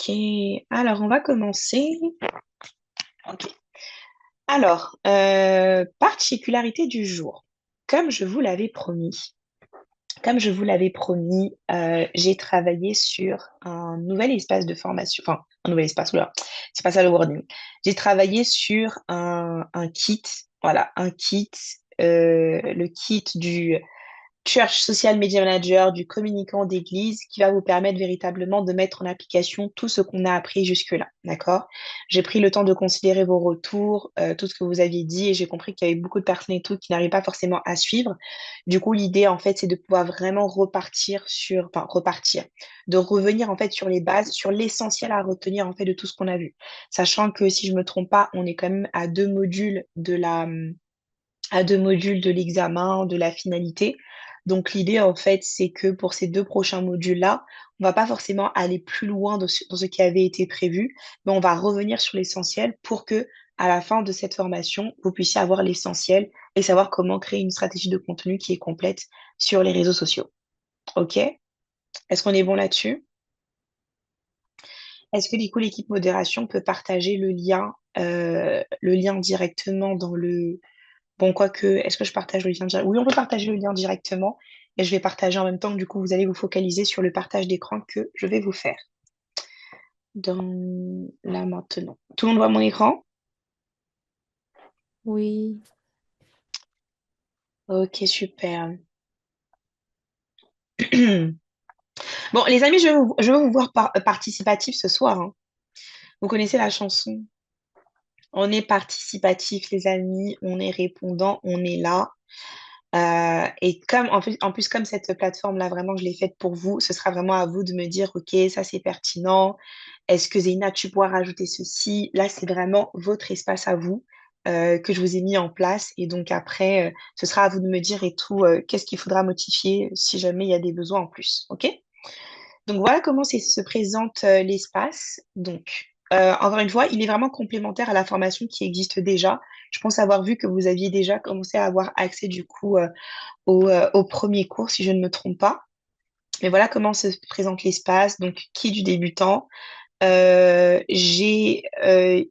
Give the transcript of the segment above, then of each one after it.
Ok, alors on va commencer. Ok. Alors, particularité du jour. Comme je vous l'avais promis, j'ai travaillé sur un nouvel espace de formation, enfin un nouvel espace, oula, c'est pas ça le wording. J'ai travaillé sur un kit, voilà, un kit, le kit du Church Social Media Manager, du communicant d'église, qui va vous permettre véritablement de mettre en application tout ce qu'on a appris jusque-là. D'accord? J'ai pris le temps de considérer vos retours, tout ce que vous aviez dit, et j'ai compris qu'il y avait beaucoup de personnes et tout qui n'arrivaient pas forcément à suivre. Du coup, l'idée, en fait, c'est de pouvoir vraiment repartir, de revenir, en fait, sur les bases, sur l'essentiel à retenir, en fait, de tout ce qu'on a vu. Sachant que, si je me trompe pas, on est quand même à deux modules de l'examen, de la finalité. Donc l'idée, en fait, c'est que pour ces deux prochains modules-là, on va pas forcément aller plus loin dans ce qui avait été prévu, mais on va revenir sur l'essentiel pour que, à la fin de cette formation, vous puissiez avoir l'essentiel et savoir comment créer une stratégie de contenu qui est complète sur les réseaux sociaux. OK? Est-ce qu'on est bon là-dessus? Est-ce que du coup l'équipe modération peut partager le lien directement dans le... Bon, quoique, est-ce que je partage le lien directement? Oui, on peut partager le lien directement. Et je vais partager en même temps. Du coup, vous allez vous focaliser sur le partage d'écran que je vais vous faire. Là maintenant. Tout le monde voit mon écran? Oui, Ok, super. Bon, les amis, je veux vous voir participatif ce soir, hein. Vous connaissez la chanson? On est participatif, les amis. On est répondant. On est là. Et comme en plus comme cette plateforme-là, vraiment, je l'ai faite pour vous, ce sera vraiment à vous de me dire, OK, ça c'est pertinent. Est-ce que Zéna, tu pourras rajouter ceci? Là, c'est vraiment votre espace à vous que je vous ai mis en place. Et donc après, ce sera à vous de me dire et tout, qu'est-ce qu'il faudra modifier si jamais il y a des besoins en plus. OK? Donc voilà comment se présente l'espace. Donc, encore une fois, il est vraiment complémentaire à la formation qui existe déjà. Je pense avoir vu que vous aviez déjà commencé à avoir accès du coup au premier cours, si je ne me trompe pas. Mais voilà comment se présente l'espace. Donc, qui du débutant. J'ai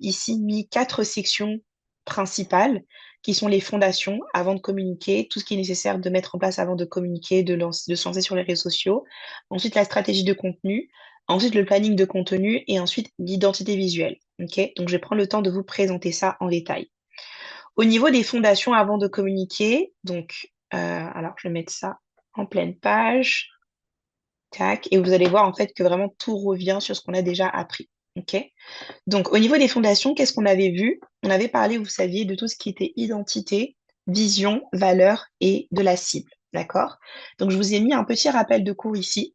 ici mis quatre sections principales qui sont les fondations avant de communiquer, tout ce qui est nécessaire de mettre en place avant de communiquer, de se lancer sur les réseaux sociaux. Ensuite, la stratégie de contenu. Ensuite, le planning de contenu et ensuite l'identité visuelle. Ok? Donc, je vais prendre le temps de vous présenter ça en détail. Au niveau des fondations avant de communiquer, donc, alors je vais mettre ça en pleine page. Tac, et vous allez voir en fait que vraiment tout revient sur ce qu'on a déjà appris. Ok? Donc, au niveau des fondations, qu'est-ce qu'on avait vu? On avait parlé, vous saviez, de tout ce qui était identité, vision, valeur et de la cible. D'accord? Donc, je vous ai mis un petit rappel de cours ici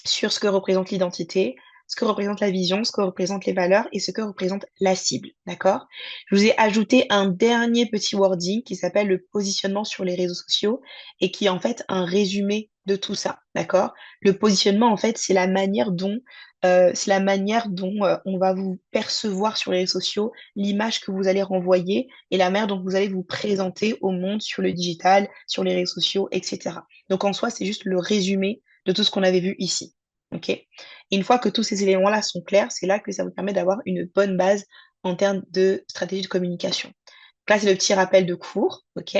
sur ce que représente l'identité, ce que représente la vision, ce que représentent les valeurs et ce que représente la cible. D'accord? Je vous ai ajouté un dernier petit wording qui s'appelle le positionnement sur les réseaux sociaux et qui est en fait un résumé de tout ça. D'accord? Le positionnement, en fait, c'est la manière dont on va vous percevoir sur les réseaux sociaux, l'image que vous allez renvoyer et la manière dont vous allez vous présenter au monde sur le digital, sur les réseaux sociaux, etc. Donc en soi, c'est juste le résumé de tout ce qu'on avait vu ici. OK? Et une fois que tous ces éléments-là sont clairs, c'est là que ça vous permet d'avoir une bonne base en termes de stratégie de communication. Donc là, c'est le petit rappel de cours. OK?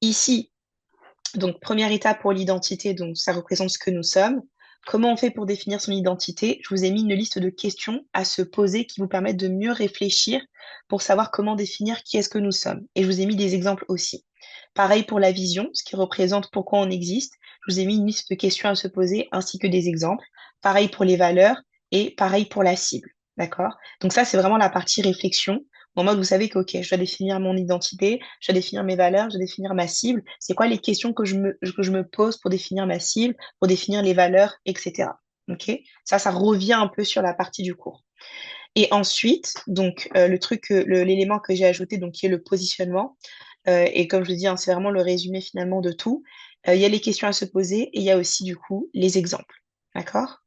Ici, donc première étape pour l'identité, donc ça représente ce que nous sommes. Comment on fait pour définir son identité? Je vous ai mis une liste de questions à se poser qui vous permettent de mieux réfléchir pour savoir comment définir qui est-ce que nous sommes. Et je vous ai mis des exemples aussi. Pareil pour la vision, ce qui représente pourquoi on existe. Je vous ai mis une liste de questions à se poser ainsi que des exemples. Pareil pour les valeurs et pareil pour la cible. D'accord? Donc ça, c'est vraiment la partie réflexion. En mode, vous savez que, OK, je dois définir mon identité, je dois définir mes valeurs, je dois définir ma cible. C'est quoi les questions que je me pose pour définir ma cible, pour définir les valeurs, etc. OK? Ça revient un peu sur la partie du cours. Et ensuite, donc, l'élément que j'ai ajouté, donc, qui est le positionnement, et comme je le dis, hein, c'est vraiment le résumé finalement de tout. Il y a les questions à se poser et il y a aussi, du coup, les exemples. D'accord?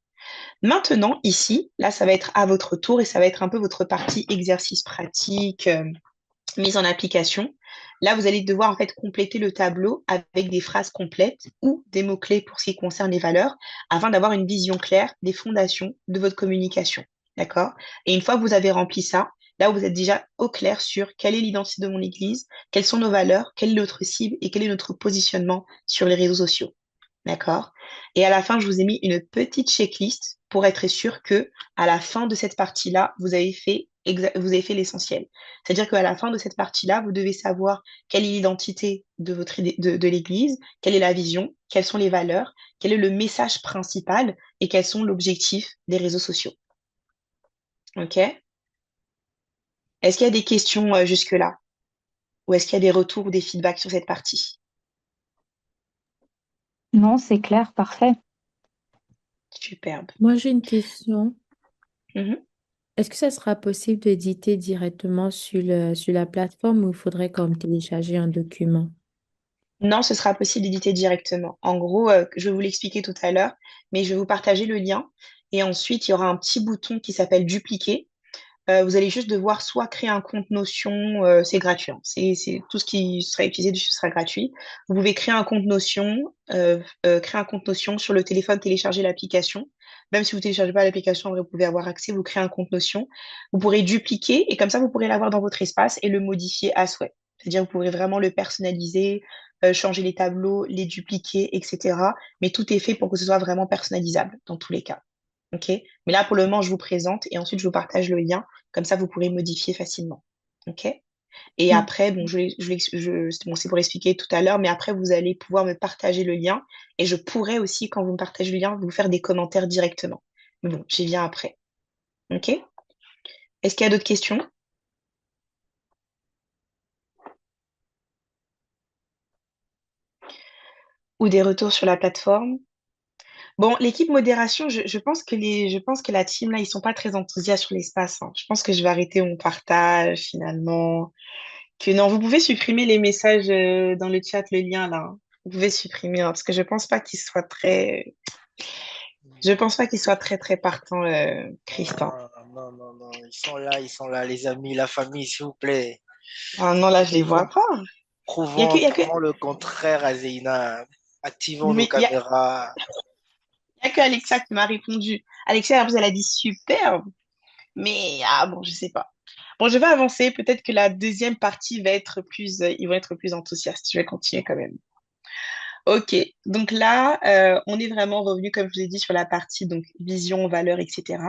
Maintenant, ici, là, ça va être à votre tour et ça va être un peu votre partie exercice pratique, mise en application. Là, vous allez devoir en fait compléter le tableau avec des phrases complètes ou des mots-clés pour ce qui concerne les valeurs, afin d'avoir une vision claire des fondations de votre communication. D'accord? Et une fois que vous avez rempli ça, là, vous êtes déjà au clair sur quelle est l'identité de mon Église, quelles sont nos valeurs, quelle est notre cible et quel est notre positionnement sur les réseaux sociaux. D'accord? Et à la fin, je vous ai mis une petite checklist pour être sûr que à la fin de cette partie-là, vous avez fait l'essentiel. C'est-à-dire qu'à la fin de cette partie-là, vous devez savoir quelle est l'identité de de l'Église, quelle est la vision, quelles sont les valeurs, quel est le message principal et quels sont l'objectif des réseaux sociaux. OK? Est-ce qu'il y a des questions jusque-là? Ou est-ce qu'il y a des retours ou des feedbacks sur cette partie? Non, c'est clair, parfait. Superbe. Moi, j'ai une question. Mhm. Est-ce que ça sera possible d'éditer directement sur la plateforme ou il faudrait comme télécharger un document? Non, ce sera possible d'éditer directement. En gros, je vais vous l'expliquer tout à l'heure, mais je vais vous partager le lien. Et ensuite, il y aura un petit bouton qui s'appelle dupliquer. Vous allez juste devoir soit créer un compte Notion, c'est gratuit, hein. C'est tout ce qui sera utilisé dessus sera gratuit. Vous pouvez créer un compte Notion sur le téléphone, télécharger l'application. Même si vous ne téléchargez pas l'application, en vrai, vous pouvez avoir accès, vous créez un compte Notion. Vous pourrez dupliquer et comme ça, vous pourrez l'avoir dans votre espace et le modifier à souhait. C'est-à-dire, vous pourrez vraiment le personnaliser, changer les tableaux, les dupliquer, etc. Mais tout est fait pour que ce soit vraiment personnalisable dans tous les cas. OK? Mais là, pour le moment, je vous présente et ensuite, je vous partage le lien. Comme ça, vous pourrez modifier facilement. OK? Et Mm. après, bon, bon, c'est pour expliquer tout à l'heure, mais après, vous allez pouvoir me partager le lien. Et je pourrais aussi, quand vous me partagez le lien, vous faire des commentaires directement. Mais bon, j'y viens après. OK? Est-ce qu'il y a d'autres questions ou des retours sur la plateforme? Bon, l'équipe modération, je pense que la team, là, ils sont pas très enthousiastes sur l'espace, hein. Je pense que je vais arrêter mon partage, finalement. Que non, vous pouvez supprimer les messages dans le chat, le lien là, hein. Vous pouvez supprimer, hein, parce que je pense pas qu'ils soient très très partants, Christin. Non, non, non, ils sont là, les amis, la famille, s'il vous plaît. Ah non, là je les vois pas. Il y a que, Prouvons le contraire à Zeina. Activons nos mais caméras. il y a que Alexa qui m'a répondu. Alexa, en plus, elle a dit superbe, mais ah bon, je sais pas. Bon, je vais avancer. Peut-être que la deuxième partie va être plus, ils vont être plus enthousiastes. Je vais continuer quand même. Ok, donc là, on est vraiment revenu, comme je vous ai dit, sur la partie donc vision, valeur, etc.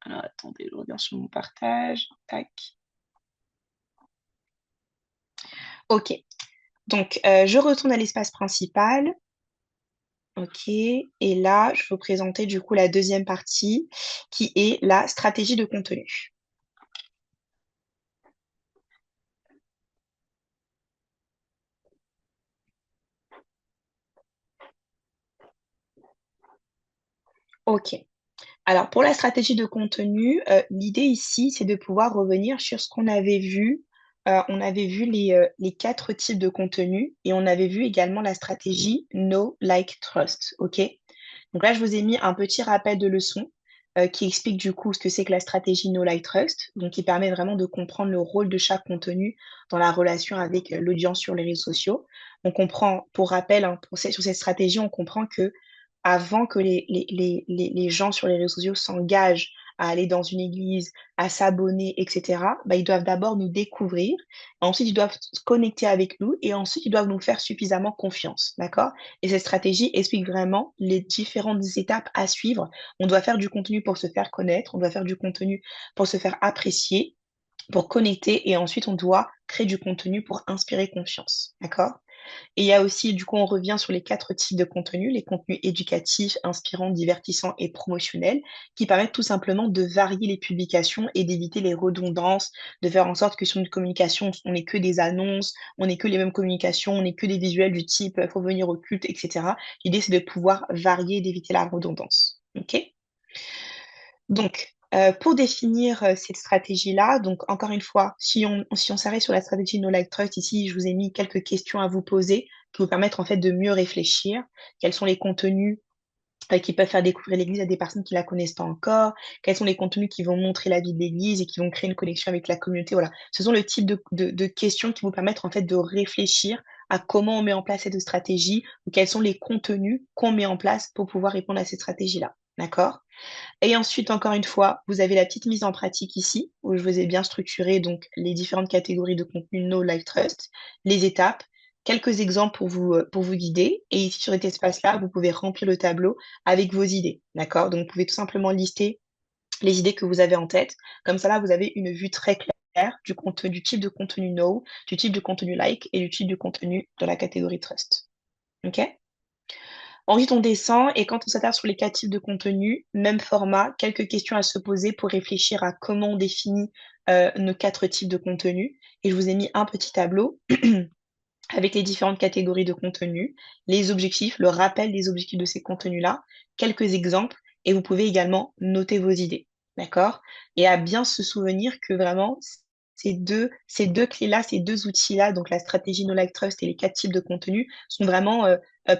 Alors, attendez, je reviens sur mon partage. Tac. Ok, donc je retourne à l'espace principal. Ok, et là, je vais vous présenter du coup la deuxième partie qui est la stratégie de contenu. Ok, alors pour la stratégie de contenu, l'idée ici, c'est de pouvoir revenir sur ce qu'on avait vu. On avait vu les quatre types de contenu et on avait vu également la stratégie Know, Like, Trust. Ok? Donc là, je vous ai mis un petit rappel de leçon qui explique du coup ce que c'est que la stratégie Know, Like, Trust, donc qui permet vraiment de comprendre le rôle de chaque contenu dans la relation avec l'audience sur les réseaux sociaux. On comprend, pour rappel, hein, sur cette stratégie, on comprend que avant que les gens sur les réseaux sociaux s'engagent à aller dans une église, à s'abonner, etc., bah, ils doivent d'abord nous découvrir, ensuite ils doivent se connecter avec nous et ensuite ils doivent nous faire suffisamment confiance, d'accord? Et cette stratégie explique vraiment les différentes étapes à suivre. On doit faire du contenu pour se faire connaître, on doit faire du contenu pour se faire apprécier, pour connecter et ensuite on doit créer du contenu pour inspirer confiance, d'accord? Et il y a aussi, du coup, on revient sur les quatre types de contenus, les contenus éducatifs, inspirants, divertissants et promotionnels, qui permettent tout simplement de varier les publications et d'éviter les redondances, de faire en sorte que sur une communication, on n'ait que des annonces, on n'ait que les mêmes communications, on n'ait que des visuels du type faut venir au culte, etc. L'idée, c'est de pouvoir varier et d'éviter la redondance. OK? Donc, pour définir cette stratégie-là, donc encore une fois, si on s'arrête sur la stratégie No Like Trust, ici, je vous ai mis quelques questions à vous poser qui vous permettent en fait de mieux réfléchir. Quels sont les contenus qui peuvent faire découvrir l'Église à des personnes qui la connaissent pas encore, quels sont les contenus qui vont montrer la vie de l'Église et qui vont créer une connexion avec la communauté. Voilà. Ce sont le type de questions qui vous permettent en fait de réfléchir à comment on met en place cette stratégie ou quels sont les contenus qu'on met en place pour pouvoir répondre à cette stratégie-là. D'accord? Et ensuite, encore une fois, vous avez la petite mise en pratique ici, où je vous ai bien structuré donc les différentes catégories de contenu No Like Trust, les étapes, quelques exemples pour vous guider. Et ici, sur cet espace-là, vous pouvez remplir le tableau avec vos idées. D'accord? Donc, vous pouvez tout simplement lister les idées que vous avez en tête. Comme ça, là, vous avez une vue très claire du contenu, du type de contenu No, du type de contenu Like et du type de contenu de la catégorie Trust. OK? Ensuite, on descend et quand on s'attarde sur les quatre types de contenu, même format, quelques questions à se poser pour réfléchir à comment on définit nos quatre types de contenu. Et je vous ai mis un petit tableau avec les différentes catégories de contenu, les objectifs, le rappel des objectifs de ces contenus-là, quelques exemples, et vous pouvez également noter vos idées. D'accord? Et à bien se souvenir que vraiment, ces deux clés-là, ces deux outils-là, donc la stratégie No Like Trust et les quatre types de contenu, sont vraiment,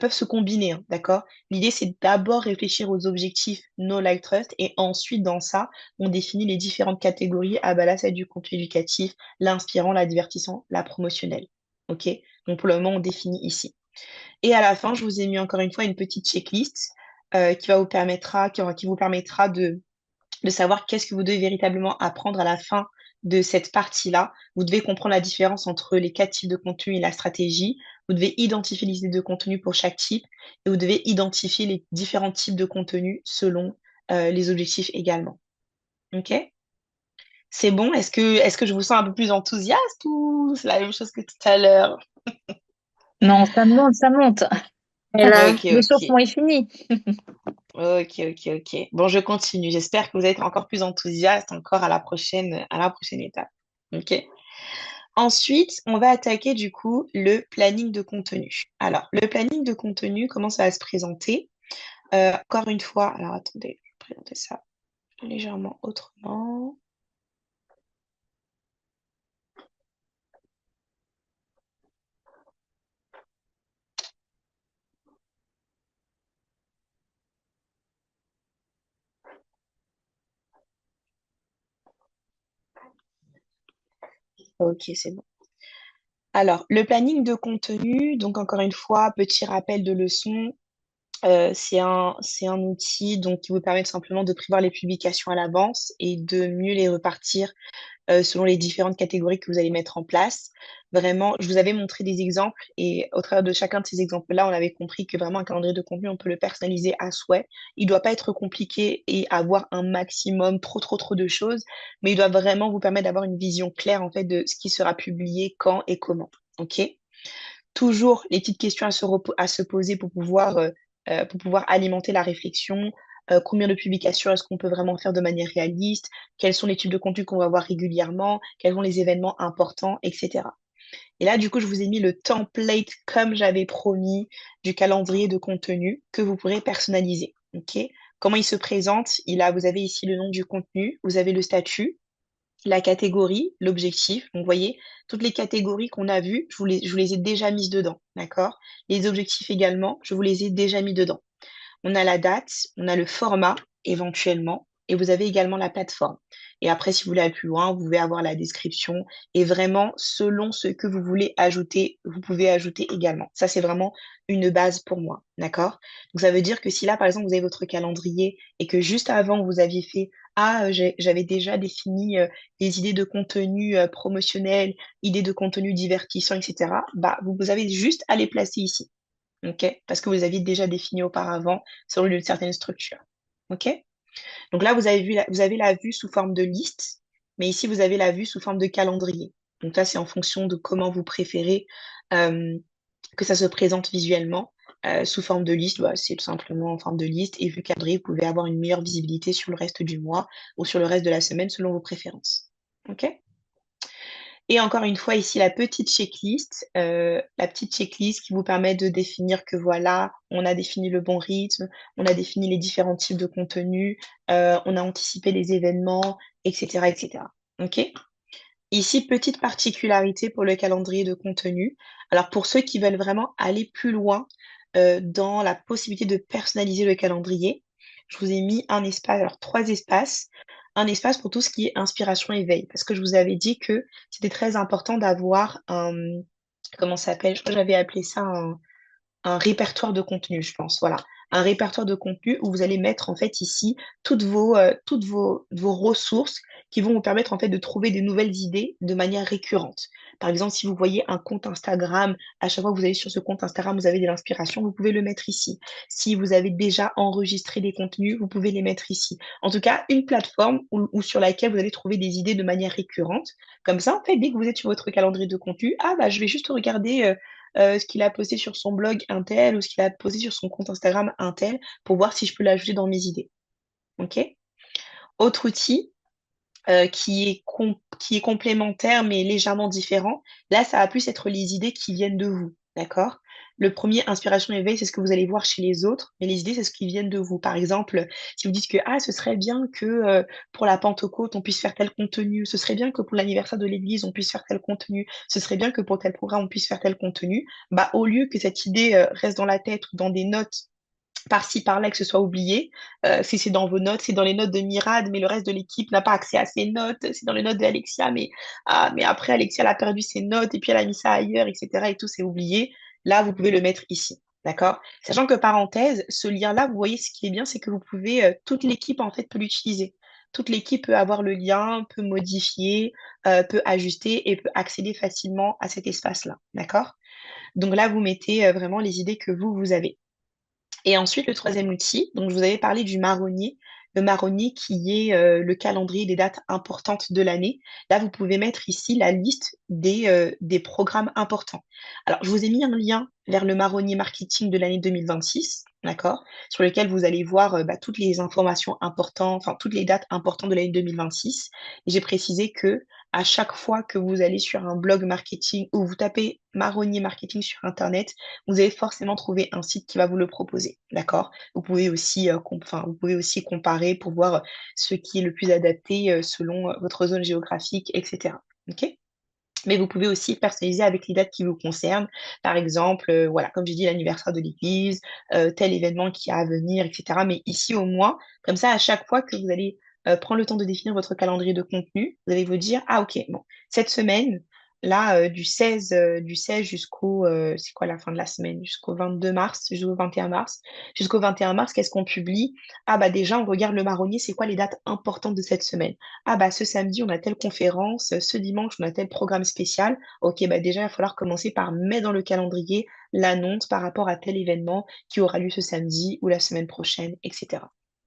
peuvent se combiner. Hein, d'accord? L'idée, c'est d'abord réfléchir aux objectifs No Like Trust et ensuite, dans ça, on définit les différentes catégories. Ah bah là, c'est du contenu éducatif, l'inspirant, la divertissant, la promotionnelle. OK? Donc pour le moment, on définit ici. Et à la fin, je vous ai mis encore une fois une petite checklist qui vous permettra de savoir qu'est-ce que vous devez véritablement apprendre à la fin de cette partie-là. Vous devez comprendre la différence entre les quatre types de contenu et la stratégie. Vous devez identifier les idées de contenu pour chaque type et vous devez identifier les différents types de contenus selon les objectifs également. OK? C'est bon? Est-ce que je vous sens un peu plus enthousiaste ou c'est la même chose que tout à l'heure? Non, ça monte, ça monte. Et là, Ok, ok. l'échauffement est fini. Ok, ok, ok. Bon, je continue. J'espère que vous êtes encore plus enthousiaste encore à la prochaine étape. Ok. Ensuite, on va attaquer du coup le planning de contenu. Alors, le planning de contenu, comment ça va se présenter? Encore une fois, alors attendez, je vais présenter ça légèrement autrement. Ok, c'est bon. Alors, le planning de contenu, donc encore une fois, petit rappel de leçon. C'est un outil donc, qui vous permet tout simplement de prévoir les publications à l'avance et de mieux les repartir selon les différentes catégories que vous allez mettre en place. Vraiment, je vous avais montré des exemples et au travers de chacun de ces exemples-là, on avait compris que vraiment un calendrier de contenu, on peut le personnaliser à souhait. Il ne doit pas être compliqué et avoir un maximum, trop de choses, mais il doit vraiment vous permettre d'avoir une vision claire en fait de ce qui sera publié, quand et comment. OK? Toujours les petites questions à se poser pour pouvoir alimenter la réflexion. Combien de publications est-ce qu'on peut vraiment faire de manière réaliste? Quels sont les types de contenus qu'on va voir régulièrement? Quels sont les événements importants, etc. Et là, du coup, je vous ai mis le template, comme j'avais promis, du calendrier de contenu que vous pourrez personnaliser. OK? Comment il se présente? Vous avez ici le nom du contenu, vous avez le statut, la catégorie, l'objectif. Donc, vous voyez, toutes les catégories qu'on a vues, je vous les ai déjà mises dedans, d'accord? Les objectifs également, je vous les ai déjà mis dedans. On a la date, on a le format éventuellement, et vous avez également la plateforme. Et après, si vous voulez aller plus loin, vous pouvez avoir la description. Et vraiment, selon ce que vous voulez ajouter, vous pouvez ajouter également. Ça, c'est vraiment une base pour moi. D'accord? Donc, ça veut dire que si là, par exemple, vous avez votre calendrier et que juste avant, vous aviez fait, j'avais déjà défini les idées de contenu promotionnel, idées de contenu divertissant, etc., bah, vous avez juste à les placer ici. OK? Parce que vous les aviez déjà défini auparavant selon une certaine structure. OK? Donc là, vous avez la vue sous forme de liste, mais ici, vous avez la vue sous forme de calendrier. Donc là, c'est en fonction de comment vous préférez euh, que ça se présente visuellement. Sous forme de liste, bah, c'est tout simplement en forme de liste. Et vu calendrier, vous pouvez avoir une meilleure visibilité sur le reste du mois ou sur le reste de la semaine selon vos préférences. OK? Et encore une fois, ici, la petite checklist qui vous permet de définir que voilà, on a défini le bon rythme, on a défini les différents types de contenus, on a anticipé les événements, etc., etc. OK? Ici, petite particularité pour le calendrier de contenu. Alors, pour ceux qui veulent vraiment aller plus loin, dans la possibilité de personnaliser le calendrier. Je vous ai mis un espace, alors trois espaces. Un espace pour tout ce qui est inspiration et veille, parce que je vous avais dit que c'était très important d'avoir un, comment ça s'appelle? Je crois que j'avais appelé ça un répertoire de contenu, je pense. Voilà, un répertoire de contenu où vous allez mettre en fait ici toutes vos ressources qui vont vous permettre en fait de trouver des nouvelles idées de manière récurrente. Par exemple, si vous voyez un compte Instagram, à chaque fois que vous allez sur ce compte Instagram, vous avez de l'inspiration, vous pouvez le mettre ici. Si vous avez déjà enregistré des contenus, vous pouvez les mettre ici. En tout cas, une plateforme sur laquelle vous allez trouver des idées de manière récurrente. Comme ça, en fait, dès que vous êtes sur votre calendrier de contenu, ah bah je vais juste regarder ce qu'il a posté sur son blog un tel ou ce qu'il a posté sur son compte Instagram un tel pour voir si je peux l'ajouter dans mes idées. OK? Autre outil qui est complémentaire mais légèrement différent. Là, ça va plus être les idées qui viennent de vous. D'accord? Le premier, inspiration éveil, c'est ce que vous allez voir chez les autres, mais les idées, c'est ce qui viennent de vous. Par exemple, si vous dites que ah, ce serait bien que pour la Pentecôte, on puisse faire tel contenu, ce serait bien que pour l'anniversaire de l'église, on puisse faire tel contenu, ce serait bien que pour tel programme, on puisse faire tel contenu, bah, au lieu que cette idée reste dans la tête ou dans des notes par-ci, par-là, que ce soit oublié. Si c'est dans vos notes, c'est dans les notes de Mirad, mais le reste de l'équipe n'a pas accès à ses notes. C'est dans les notes d'Alexia, mais après, Alexia elle a perdu ses notes et puis elle a mis ça ailleurs, etc. Et tout, c'est oublié. Là, vous pouvez le mettre ici. D'accord? Sachant que, parenthèse, ce lien-là, vous voyez, ce qui est bien, c'est que vous pouvez, toute l'équipe, en fait, peut l'utiliser. Toute l'équipe peut avoir le lien, peut modifier, peut ajuster et peut accéder facilement à cet espace-là. D'accord? Donc là, vous mettez vraiment les idées que vous avez. Et ensuite, le troisième outil, donc je vous avais parlé du marronnier, le marronnier qui est le calendrier des dates importantes de l'année. Là, vous pouvez mettre ici la liste des programmes importants. Alors, je vous ai mis un lien vers le marronnier marketing de l'année 2026, d'accord, sur lequel vous allez voir toutes les informations importantes, enfin toutes les dates importantes de l'année 2026. Et j'ai précisé que à chaque fois que vous allez sur un blog marketing ou vous tapez marronnier marketing sur Internet, vous allez forcément trouver un site qui va vous le proposer, d'accord? Vous pouvez aussi comparer pour voir ce qui est le plus adapté selon votre zone géographique, etc. OK? Mais vous pouvez aussi personnaliser avec les dates qui vous concernent. Par exemple, voilà, comme j'ai dit, l'anniversaire de l'église, tel événement qui a à venir, etc. Mais ici, au moins, comme ça, à chaque fois que vous allez prendre le temps de définir votre calendrier de contenu, vous allez vous dire, ah, ok, bon, cette semaine, là, du 16 jusqu'au, c'est quoi la fin de la semaine? Jusqu'au 22 mars, jusqu'au 21 mars. Jusqu'au 21 mars, qu'est-ce qu'on publie? Ah, bah déjà, on regarde le marronnier, c'est quoi les dates importantes de cette semaine? Ah bah ce samedi, on a telle conférence, ce dimanche, on a tel programme spécial. Ok, bah déjà, il va falloir commencer par mettre dans le calendrier l'annonce par rapport à tel événement qui aura lieu ce samedi ou la semaine prochaine, etc.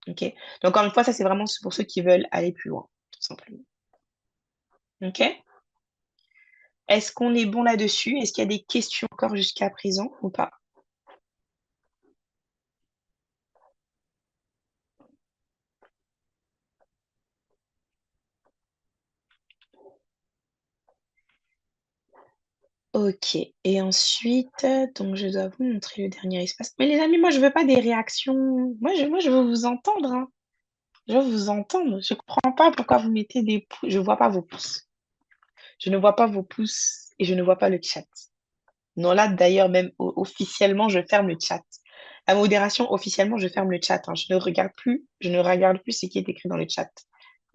Ok? Donc encore une fois, ça c'est vraiment pour ceux qui veulent aller plus loin, tout simplement. Ok? Est-ce qu'on est bon là-dessus? Est-ce qu'il y a des questions encore jusqu'à présent ou pas? Ok, et ensuite, donc je dois vous montrer le dernier espace. Mais les amis, moi je veux pas des réactions. Moi, je veux vous entendre, hein. Je veux vous entendre. Je comprends pas pourquoi vous mettez des pouces. Je vois pas vos pouces. Je ne vois pas vos pouces et je ne vois pas le chat. Non, là d'ailleurs, même officiellement, je ferme le chat. La modération, officiellement, je ferme le chat, hein. Je ne regarde plus ce qui est écrit dans le chat.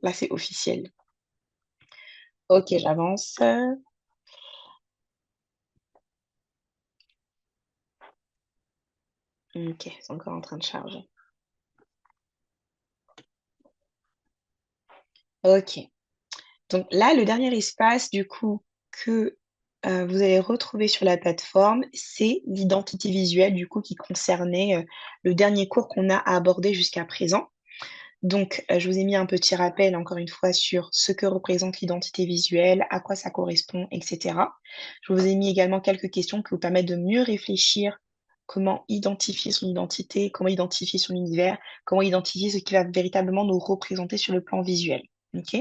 Là, c'est officiel. Ok, j'avance. Ok, c'est encore en train de charger. Ok. Donc là, le dernier espace, du coup, que vous allez retrouver sur la plateforme, c'est l'identité visuelle, du coup, qui concernait le dernier cours qu'on a abordé jusqu'à présent. Donc, je vous ai mis un petit rappel, encore une fois, sur ce que représente l'identité visuelle, à quoi ça correspond, etc. Je vous ai mis également quelques questions qui vous permettent de mieux réfléchir comment identifier son identité, comment identifier son univers, comment identifier ce qui va véritablement nous représenter sur le plan visuel. OK?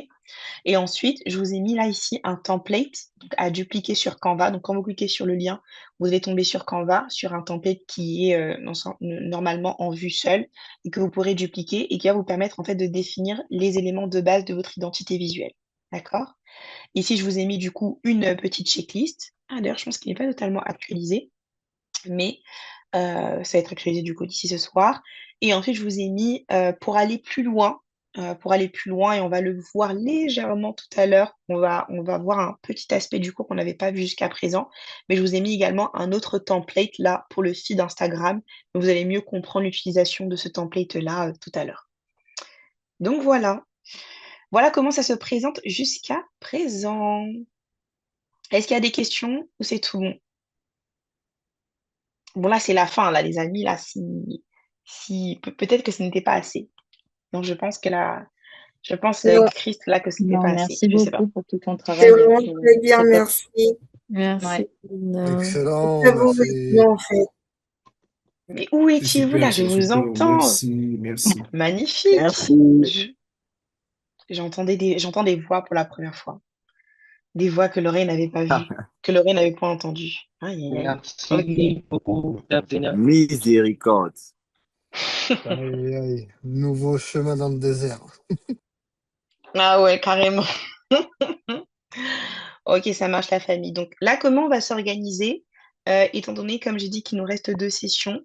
Et ensuite, je vous ai mis là ici un template donc, à dupliquer sur Canva. Donc, quand vous cliquez sur le lien, vous allez tomber sur Canva, sur un template qui est normalement en vue seule et que vous pourrez dupliquer et qui va vous permettre en fait de définir les éléments de base de votre identité visuelle. D'accord? Ici, je vous ai mis du coup une petite checklist. Ah, d'ailleurs, je pense qu'il n'est pas totalement actualisé. mais ça va être actualisé du coup d'ici ce soir. Et ensuite, je vous ai mis pour aller plus loin, et on va le voir légèrement tout à l'heure. On va voir un petit aspect du coup qu'on n'avait pas vu jusqu'à présent. Mais je vous ai mis également un autre template là pour le feed Instagram. Donc, vous allez mieux comprendre l'utilisation de ce template-là tout à l'heure. Donc voilà. Voilà comment ça se présente jusqu'à présent. Est-ce qu'il y a des questions ou c'est tout bon? Bon, là, c'est la fin, là, les amis. Là, peut-être que ce n'était pas assez. Donc, je pense, Ouais, Christ, là, que ce n'était non, pas assez. merci Je sais pas. beaucoup pour tout ton C'est travail. bon. Donc, vraiment très bien, c'est top. merci. Merci, Ouais. Lina. Très Excellent, beau merci. résumé, en fait. Mais où C'est étiez-vous là? super, Je c'est vous super. entends. Merci, merci. Magnifique. Merci. J'entends des voix pour la première fois. Des voix que l'oreille n'avait pas vues, que l'oreille n'avait pas entendues. Aïe, aïe, aïe. Ok. Merci beaucoup, Dr. Miséricorde. Aïe, aïe. Nouveau chemin dans le désert. Ah ouais, carrément. Ok, ça marche la famille. Donc là, comment on va s'organiser, étant donné, comme j'ai dit, qu'il nous reste 2 sessions.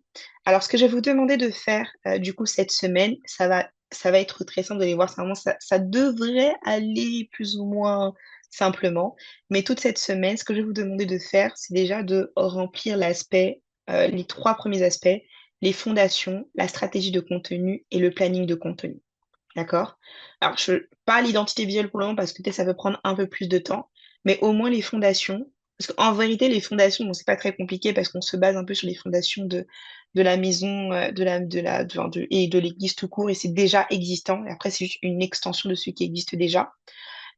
Alors, ce que je vais vous demander de faire, du coup, cette semaine, ça va être très simple, vous allez voir, ça devrait aller plus ou moins simplement. Mais toute cette semaine, ce que je vais vous demander de faire, c'est déjà de remplir les 3 premiers aspects, les fondations, la stratégie de contenu et le planning de contenu. D'accord? Alors, pas l'identité visuelle pour le moment parce que peut-être ça peut prendre un peu plus de temps, mais au moins les fondations. Parce qu'en vérité, les fondations, bon, c'est pas très compliqué parce qu'on se base un peu sur les fondations de la maison, et de l'église tout court, et c'est déjà existant. Et après, c'est juste une extension de ce qui existe déjà.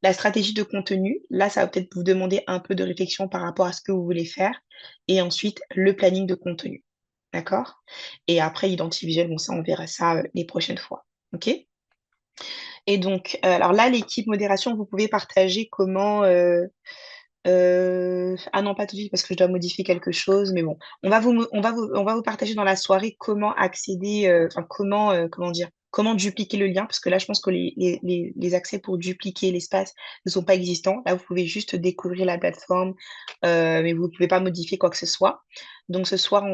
La stratégie de contenu, là, ça va peut-être vous demander un peu de réflexion par rapport à ce que vous voulez faire. Et ensuite, le planning de contenu. D'accord? Et après, l'identité visuelle, bon, ça, on verra ça les prochaines fois. OK? Et donc, alors là, l'équipe modération, vous pouvez partager comment. Ah non, pas tout de suite parce que je dois modifier quelque chose, mais bon, on va vous partager dans la soirée comment accéder, enfin comment dire, comment dupliquer le lien, parce que là, je pense que les accès pour dupliquer l'espace ne sont pas existants. Là, vous pouvez juste découvrir la plateforme, mais vous ne pouvez pas modifier quoi que ce soit. Donc ce soir,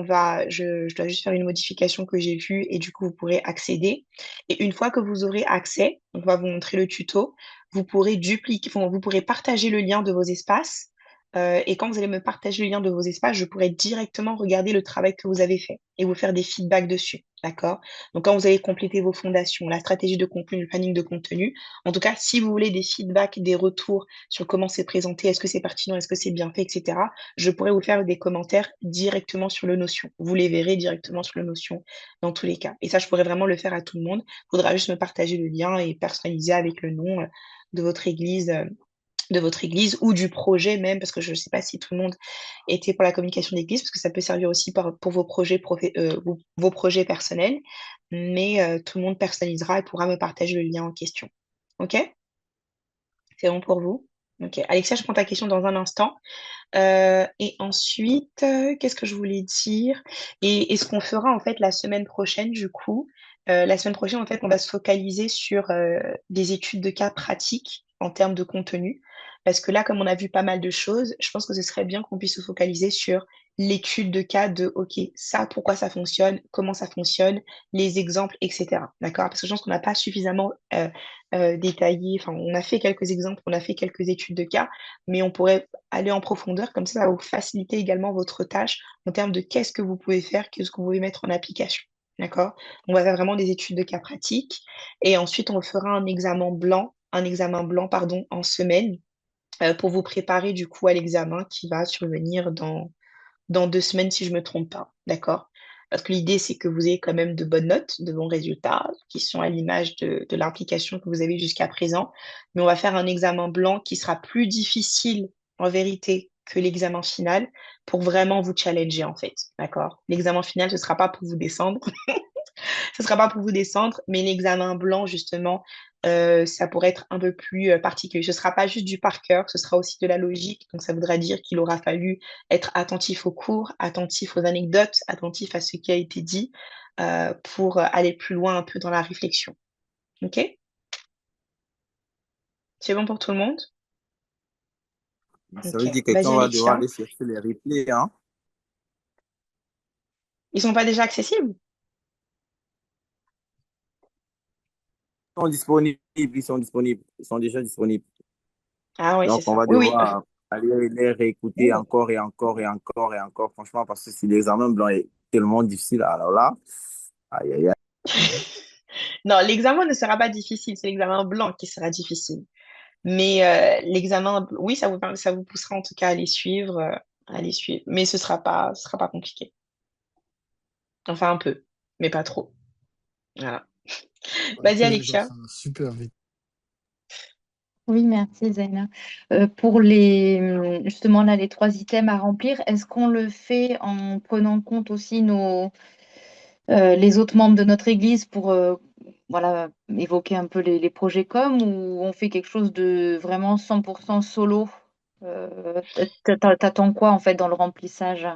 je dois juste faire une modification que j'ai vue et du coup, vous pourrez accéder. Et une fois que vous aurez accès, on va vous montrer le tuto, vous pourrez dupliquer, enfin, vous pourrez partager le lien de vos espaces. Et quand vous allez me partager le lien de vos espaces, je pourrai directement regarder le travail que vous avez fait et vous faire des feedbacks dessus. D'accord? Donc, quand vous avez complété vos fondations, la stratégie de contenu, le planning de contenu, en tout cas, si vous voulez des feedbacks, des retours sur comment c'est présenté, est-ce que c'est pertinent, est-ce que c'est bien fait, etc., je pourrais vous faire des commentaires directement sur le Notion. Vous les verrez directement sur le Notion dans tous les cas. Et ça, je pourrais vraiment le faire à tout le monde. Il faudra juste me partager le lien et personnaliser avec le nom de votre église. De votre église ou du projet même, parce que je ne sais pas si tout le monde était pour la communication d'église, parce que ça peut servir aussi pour vos projets personnels, mais tout le monde personnalisera et pourra me partager le lien en question. OK? C'est bon pour vous? OK. Alexia, je prends ta question dans un instant. Et ensuite, qu'est-ce que je voulais dire? Et ce qu'on fera en fait la semaine prochaine, du coup, la semaine prochaine, en fait, on va se focaliser sur des études de cas pratiques en termes de contenu. Parce que là, comme on a vu pas mal de choses, je pense que ce serait bien qu'on puisse se focaliser sur l'étude de cas de, OK, ça, pourquoi ça fonctionne, comment ça fonctionne, les exemples, etc. D'accord? Parce que je pense qu'on n'a pas suffisamment détaillé, enfin, on a fait quelques exemples, on a fait quelques études de cas, mais on pourrait aller en profondeur, comme ça va vous faciliter également votre tâche en termes de qu'est-ce que vous pouvez faire, qu'est-ce que vous pouvez mettre en application. D'accord? On va faire vraiment des études de cas pratiques et ensuite on fera un examen blanc, pardon, en semaine pour vous préparer du coup à l'examen qui va survenir dans 2 semaines si je ne me trompe pas. D'accord? Parce que l'idée, c'est que vous ayez quand même de bonnes notes, de bons résultats, qui sont à l'image de l'implication que vous avez jusqu'à présent. Mais on va faire un examen blanc qui sera plus difficile, en vérité, que l'examen final pour vraiment vous challenger, en fait. D'accord? L'examen final, ce ne sera pas pour vous descendre. Ce ne sera pas pour vous descendre, mais l'examen blanc, justement, ça pourrait être un peu plus particulier. Ce ne sera pas juste du par cœur, ce sera aussi de la logique. Donc, ça voudra dire qu'il aura fallu être attentif aux cours, attentif aux anecdotes, attentif à ce qui a été dit pour aller plus loin un peu dans la réflexion. OK? C'est bon pour tout le monde? Ça OK. veut dire que Vas-y, quelqu'un va devoir Alexia. aller chercher les replays, hein? Ils sont pas déjà accessibles? Sont disponibles, ils sont disponibles, ils sont déjà disponibles. Ah oui, c'est Donc, on ça. va Oui, oui. devoir aller les réécouter Oh. encore et encore et encore et encore, franchement, parce que si l'examen blanc est tellement difficile, alors là, aïe, aïe, aïe. Non, l'examen ne sera pas difficile, c'est l'examen blanc qui sera difficile. Mais l'examen, oui, ça vous poussera en tout cas à les suivre. Mais ce sera pas compliqué. Enfin, un peu, mais pas trop. Voilà. Ok, Vas-y, d'accord, Alexia. ça va super vite. Oui, merci Zaina. Pour les, justement là, les 3 items à remplir, est-ce qu'on le fait en prenant en compte aussi les autres membres de notre église pour voilà, évoquer un peu les projets com ou on fait quelque chose de vraiment 100% solo? T'attends quoi en fait dans le remplissage?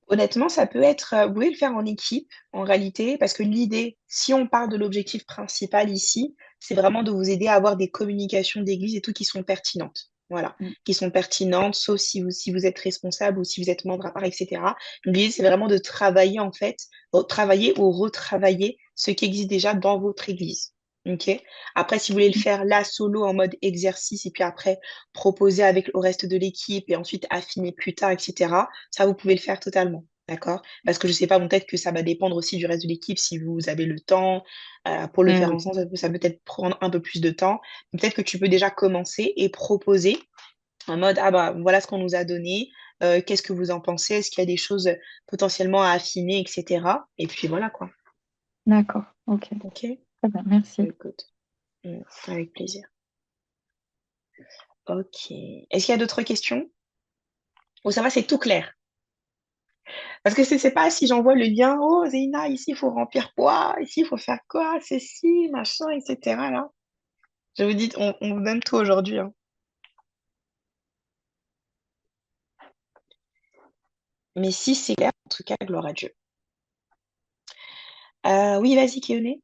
Honnêtement, ça peut être, vous pouvez le faire en équipe, en réalité, parce que l'idée, si on parle de l'objectif principal ici, c'est vraiment de vous aider à avoir des communications d'église et tout qui sont pertinentes. Voilà, Mm. qui sont pertinentes, sauf si vous êtes responsable ou si vous êtes membre à part, etc. Donc, l'idée, c'est vraiment de travailler, en fait, travailler ou retravailler ce qui existe déjà dans votre église. OK? Après, si vous voulez le faire là, solo, en mode exercice, et puis après, proposer avec le reste de l'équipe et ensuite affiner plus tard, etc. Ça, vous pouvez le faire totalement. D'accord? Parce que je sais pas, bon, peut-être que ça va dépendre aussi du reste de l'équipe si vous avez le temps. Pour le faire Mm. ensemble, ça peut peut-être prendre un peu plus de temps. Peut-être que tu peux déjà commencer et proposer en mode, ah bah voilà ce qu'on nous a donné. Qu'est-ce que vous en pensez? Est-ce qu'il y a des choses potentiellement à affiner, etc. Et puis voilà quoi. D'accord, ok. Ok? Très bien, merci. Écoute, avec plaisir. Ok. Est-ce qu'il y a d'autres questions? Ou ça va, c'est tout clair? Parce que c'est pas si j'envoie le lien, oh Zéina, ici il faut remplir quoi, ici il faut faire quoi, ceci, machin, etc. Là. Je vous dis, on vous donne tout aujourd'hui, hein. Mais si c'est clair, en tout cas, gloire à Dieu. Oui, vas-y, Kéoné.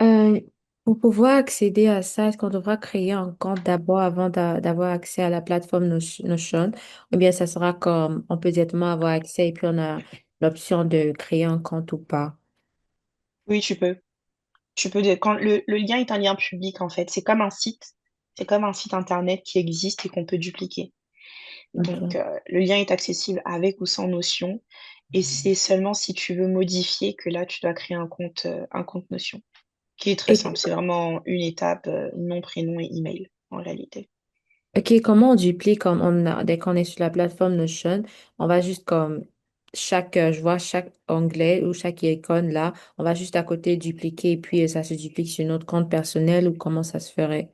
Euh, pour pouvoir accéder à ça, est-ce qu'on devra créer un compte d'abord avant d'avoir accès à la plateforme Notion? Ou bien ça sera comme on peut directement avoir accès et puis on a l'option de créer un compte ou pas? Oui, tu peux. Quand le lien est un lien public, en fait. C'est comme un site. C'est comme un site internet qui existe et qu'on peut dupliquer. Donc, Ok. le lien est accessible avec ou sans Notion. Et c'est seulement si tu veux modifier que là, tu dois créer un compte Notion, qui est très Et simple. C'est vraiment une étape, nom, prénom et email, en réalité. ok, comment on duplique comme dès qu'on est sur la plateforme Notion, on va juste comme je vois chaque onglet ou chaque icône là, on va juste à côté dupliquer et puis ça se duplique sur notre compte personnel ou comment ça se ferait?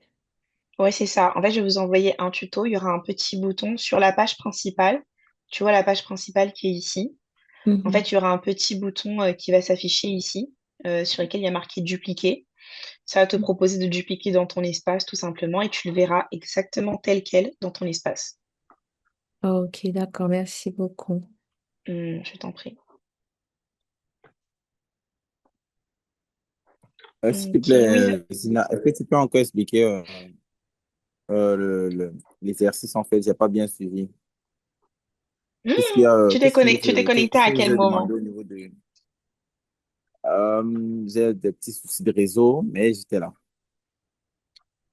Ouais, c'est ça. En fait, je vais vous envoyer un tuto. Il y aura un petit bouton sur la page principale. Tu vois la page principale qui est ici. En Mhm. fait, il y aura un petit bouton qui va s'afficher ici, sur lequel il y a marqué dupliquer. Ça va te proposer de dupliquer dans ton espace, tout simplement, et tu le verras exactement tel quel dans ton espace. Ok, d'accord, merci beaucoup. Je t'en prie. S'il te Ok, oui. plaît, Zina, est-ce que tu peux encore expliquer l'exercice, en fait, j'ai pas bien suivi. Hmm, tu t'es connecté Qu'est-ce à qui nous quel est demandé moment? au niveau de... J'ai des petits soucis de réseau, mais j'étais là.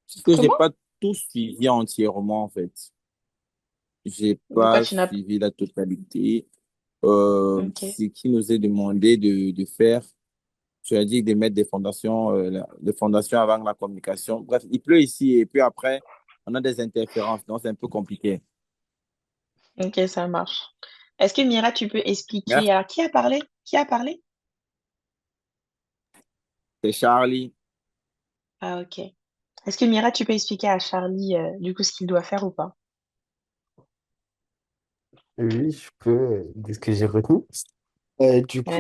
Parce que j'ai Comment? pas tout suivi entièrement, en fait. J'ai Pourquoi pas tu n'as pas... suivi la totalité. Ok. Ce qui nous est demandé de faire, tu as dit de mettre des fondations avant la communication. Bref, il pleut ici et puis après, on a des interférences, donc c'est un peu compliqué. Ok, ça marche. Est-ce que Mira, tu peux expliquer Merci, à qui a parlé? Qui a parlé? c'est Charlie. Ah, ok. Est-ce que Mira, tu peux expliquer à Charlie, du coup, ce qu'il doit faire ou pas? Oui, je peux dire ce que j'ai retenu. Du coup,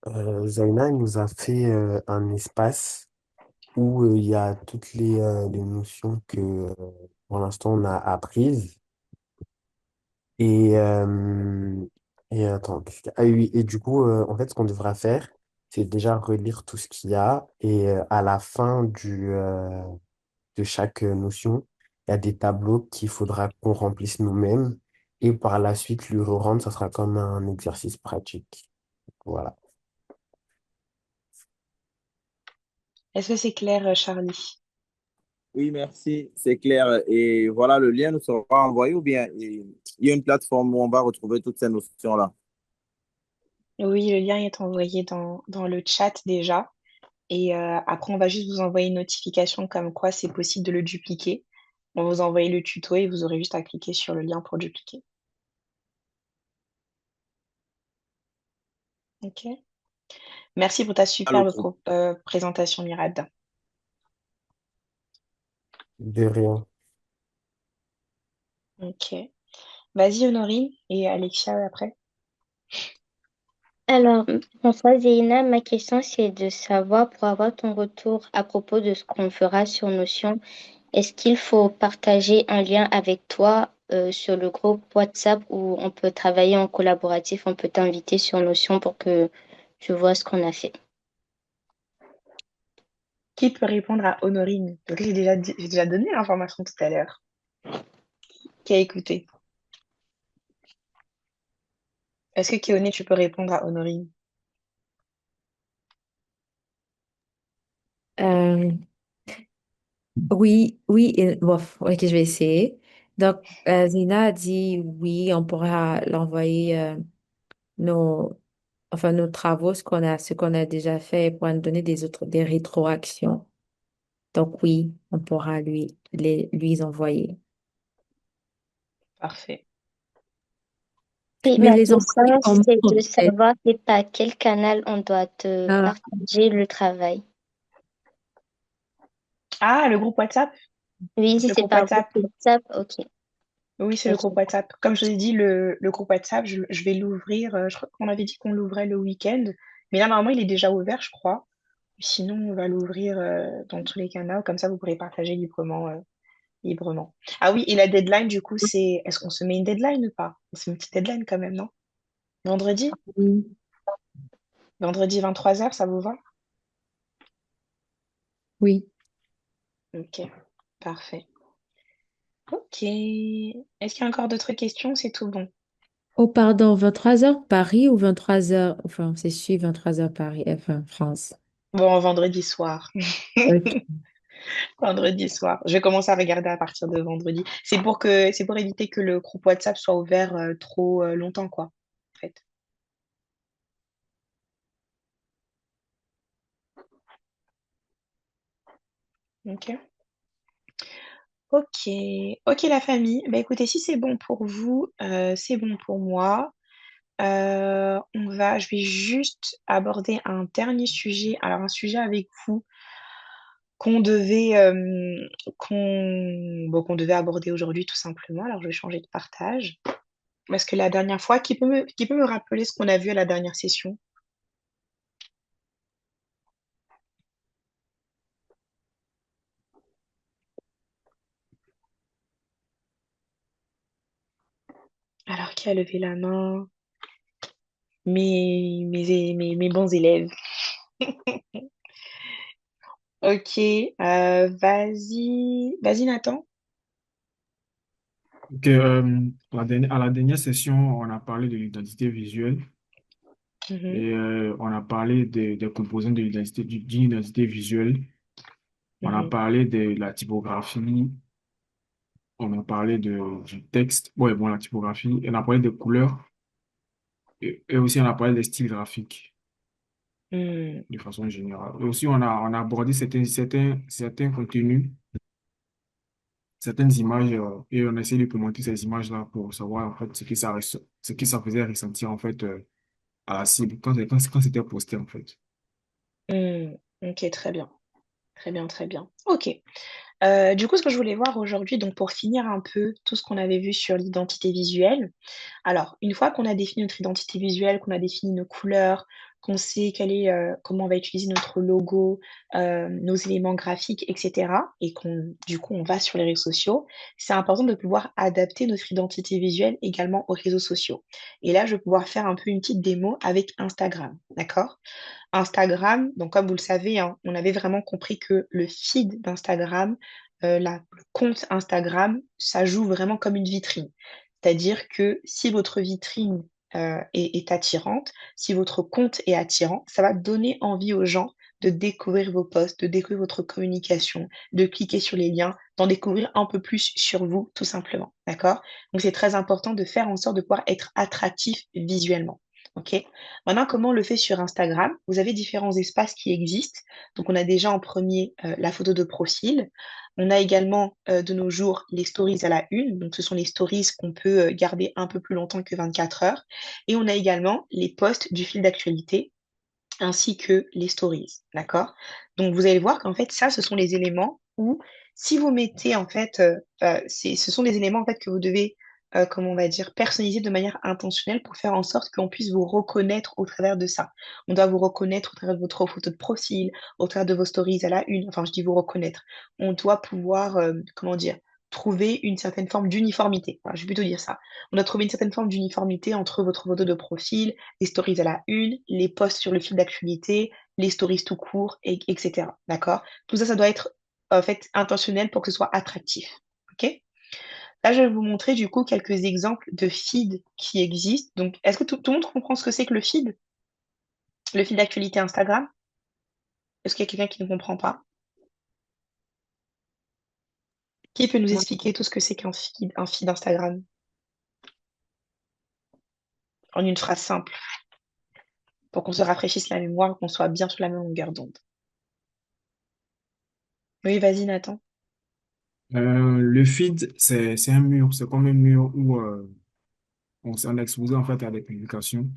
Vas-y. Zaina nous a fait un espace où il y a toutes les notions que pour l'instant on a apprises. Et, et attends, ah oui, et du coup, en fait, ce qu'on devra faire, c'est déjà relire tout ce qu'il y a. Et à la fin de chaque notion, il y a des tableaux qu'il faudra qu'on remplisse nous-mêmes. Et par la suite, le rendre, ça sera comme un exercice pratique. Voilà. Est-ce que c'est clair, Charlie? Oui, merci, c'est clair. Et voilà, le lien nous sera envoyé ou bien il y a une plateforme où on va retrouver toutes ces notions-là. Oui, le lien est envoyé dans le chat déjà. Et après, on va juste vous envoyer une notification comme quoi c'est possible de le dupliquer. On va vous envoyer le tuto et vous aurez juste à cliquer sur le lien pour dupliquer. Ok. Merci pour ta Ah, le superbe groupe. présentation, Mirad. De rien. Ok. Vas-y, Honorine et Alexia après. Alors, Françoise Zéina, ma question c'est de savoir, pour avoir ton retour à propos de ce qu'on fera sur Notion, est-ce qu'il faut partager un lien avec toi sur le groupe WhatsApp où on peut travailler en collaboratif, on peut t'inviter sur Notion pour que je vois ce qu'on a fait. Qui peut répondre à Honorine? Donc, j'ai déjà donné l'information tout à l'heure. Qui a écouté? Est-ce que Kéoné, tu peux répondre à Honorine? Euh, oui, oui, bon, ok, je vais essayer. Donc, Zina a dit oui, on pourra l'envoyer nos, enfin, nos travaux, ce qu'on a déjà fait pour nous donner des rétroactions. Donc, oui, on pourra lui envoyer. Et Mais ma les question envoyer comment, c'est en de fait? savoir c'est par quel canal on doit te Ah, partager le travail. Ah, le groupe WhatsApp? Oui, si Le c'est groupe par groupe WhatsApp. WhatsApp, ok. Oui, c'est le Ok. groupe WhatsApp. Comme je vous ai dit, le groupe WhatsApp, je vais l'ouvrir. Je crois qu'on avait dit qu'on l'ouvrait le week-end. Mais là, normalement, il est déjà ouvert, je crois. Sinon, on va l'ouvrir dans tous les canaux. Comme ça, vous pourrez partager librement. Ah oui, et la deadline, du coup, c'est... Est-ce qu'on se met une deadline ou pas? On se met une petite deadline quand même, non? Vendredi? oui, Vendredi 23h, ça vous va? oui. Ok, parfait. Ok. Est-ce qu'il y a encore d'autres questions? C'est tout bon. Oh, pardon, 23 heures Paris ou 23 heures, enfin, c'est sûr, 23 heures Paris, enfin, France. Bon, vendredi soir. Ok. Vendredi soir. Je vais commencer à regarder à partir de vendredi. C'est pour éviter que le groupe WhatsApp soit ouvert trop longtemps, quoi. En fait. Ok. Ok. Ok, la famille. Bah écoutez, si c'est bon pour vous, c'est bon pour moi. Je vais juste aborder un dernier sujet. Alors, un sujet avec vous qu'on devait, qu'on devait aborder aujourd'hui tout simplement. Alors, je vais changer de partage. Parce que la dernière fois, qui peut me rappeler ce qu'on a vu à la dernière session? Alors, qui a levé la main? Mes bons élèves. Ok, vas-y Nathan. Ok, à la dernière session, on a parlé de l'identité visuelle Mhm, et on a parlé des composants de l'identité, d'une identité visuelle. On a mhm, parlé de la typographie, on a parlé du texte, ouais, bon, la typographie, et on a parlé des couleurs et aussi on a parlé des styles graphiques hmm, de façon générale. Et aussi, on a abordé certains contenus, certaines images et on a essayé de commenter ces images-là pour savoir en fait ce que ça faisait ressentir en fait à la cible quand c'était posté en fait. hmm. Ok, très bien. Très bien, très bien. Ok. Du coup, ce que je voulais voir aujourd'hui, donc pour finir un peu tout ce qu'on avait vu sur l'identité visuelle, alors, une fois qu'on a défini notre identité visuelle, qu'on a défini nos couleurs, qu'on sait comment on va utiliser notre logo, nos éléments graphiques, etc., et du coup, on va sur les réseaux sociaux, c'est important de pouvoir adapter notre identité visuelle également aux réseaux sociaux. Et là, je vais pouvoir faire un peu une petite démo avec Instagram, d'accord? Instagram, donc comme vous le savez, hein, on avait vraiment compris que le feed d'Instagram le compte Instagram, ça joue vraiment comme une vitrine. C'est-à-dire que si votre vitrine est attirante, si votre compte est attirant, ça va donner envie aux gens de découvrir vos posts, de découvrir votre communication, de cliquer sur les liens, d'en découvrir un peu plus sur vous, tout simplement. D'accord? Donc, c'est très important de faire en sorte de pouvoir être attractif visuellement. OK? Maintenant, comment on le fait sur Instagram? Vous avez différents espaces qui existent. Donc, on a déjà en premier la photo de profil. On a également de nos jours les stories à la une. Donc, ce sont les stories qu'on peut garder un peu plus longtemps que 24 heures. Et on a également les posts du fil d'actualité ainsi que les stories. D'accord? Donc, vous allez voir qu'en fait, ça, ce sont les éléments où, si vous mettez en fait, ce sont des éléments en fait que vous devez, comment on va dire, personnaliser de manière intentionnelle pour faire en sorte qu'on puisse vous reconnaître au travers de ça. On doit vous reconnaître au travers de votre photo de profil, au travers de vos stories à la une. Enfin, je dis vous reconnaître. On doit pouvoir, comment dire, trouver une certaine forme d'uniformité. Voilà, je vais plutôt dire ça. On doit trouver une certaine forme d'uniformité entre votre photo de profil, les stories à la une, les posts sur le fil d'actualité, les stories tout court, etc. D'accord? Tout ça, ça doit être en fait intentionnel pour que ce soit attractif. OK? Là, je vais vous montrer du coup quelques exemples de feeds qui existent. Donc, est-ce que tout le monde comprend ce que c'est que le feed? Le fil d'actualité Instagram? Est-ce qu'il y a quelqu'un qui ne comprend pas? Qui peut nous Moi, expliquer tout ce que c'est un feed Instagram en une phrase simple pour qu'on se rafraîchisse la mémoire, qu'on soit bien sur la même longueur d'onde? Oui, vas-y, Nathan. Le feed, c'est un mur, c'est comme un mur où on s'en est exposé en fait à des publications,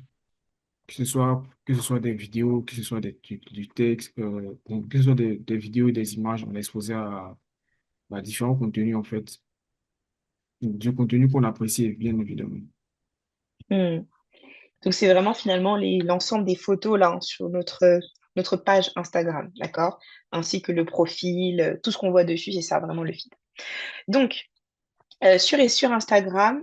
que ce soit des vidéos, que ce soit du texte, donc, que ce soit des vidéos et des images, on est exposé à différents contenus en fait, du contenu qu'on apprécie bien évidemment. Hmm. Donc, c'est vraiment finalement l'ensemble des photos là hein, sur notre page Instagram, d'accord? Ainsi que le profil, tout ce qu'on voit dessus, c'est ça vraiment le feed. Donc, sur Instagram,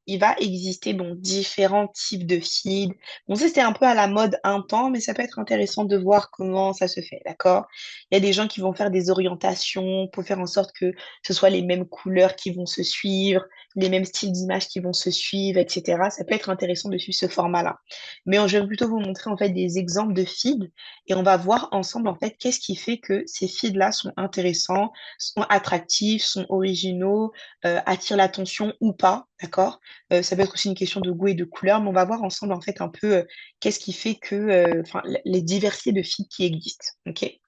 il va exister bon, différents types de feeds. Bon, ça, c'était un peu à la mode un temps, mais ça peut être intéressant de voir comment ça se fait, d'accord? Il y a des gens qui vont faire des orientations pour faire en sorte que ce soit les mêmes couleurs qui vont se suivre, les mêmes styles d'images qui vont se suivre, etc. Ça peut être intéressant de suivre ce format-là. Mais je vais plutôt vous montrer en fait des exemples de feeds et on va voir ensemble en fait qu'est-ce qui fait que ces feeds-là sont intéressants, sont attractifs, sont originaux attire l'attention ou pas, d'accord? Ça peut être aussi une question de goût et de couleur, mais on va voir ensemble en fait un peu qu'est-ce qui fait que, enfin, les diversités de fils qui existent, ok?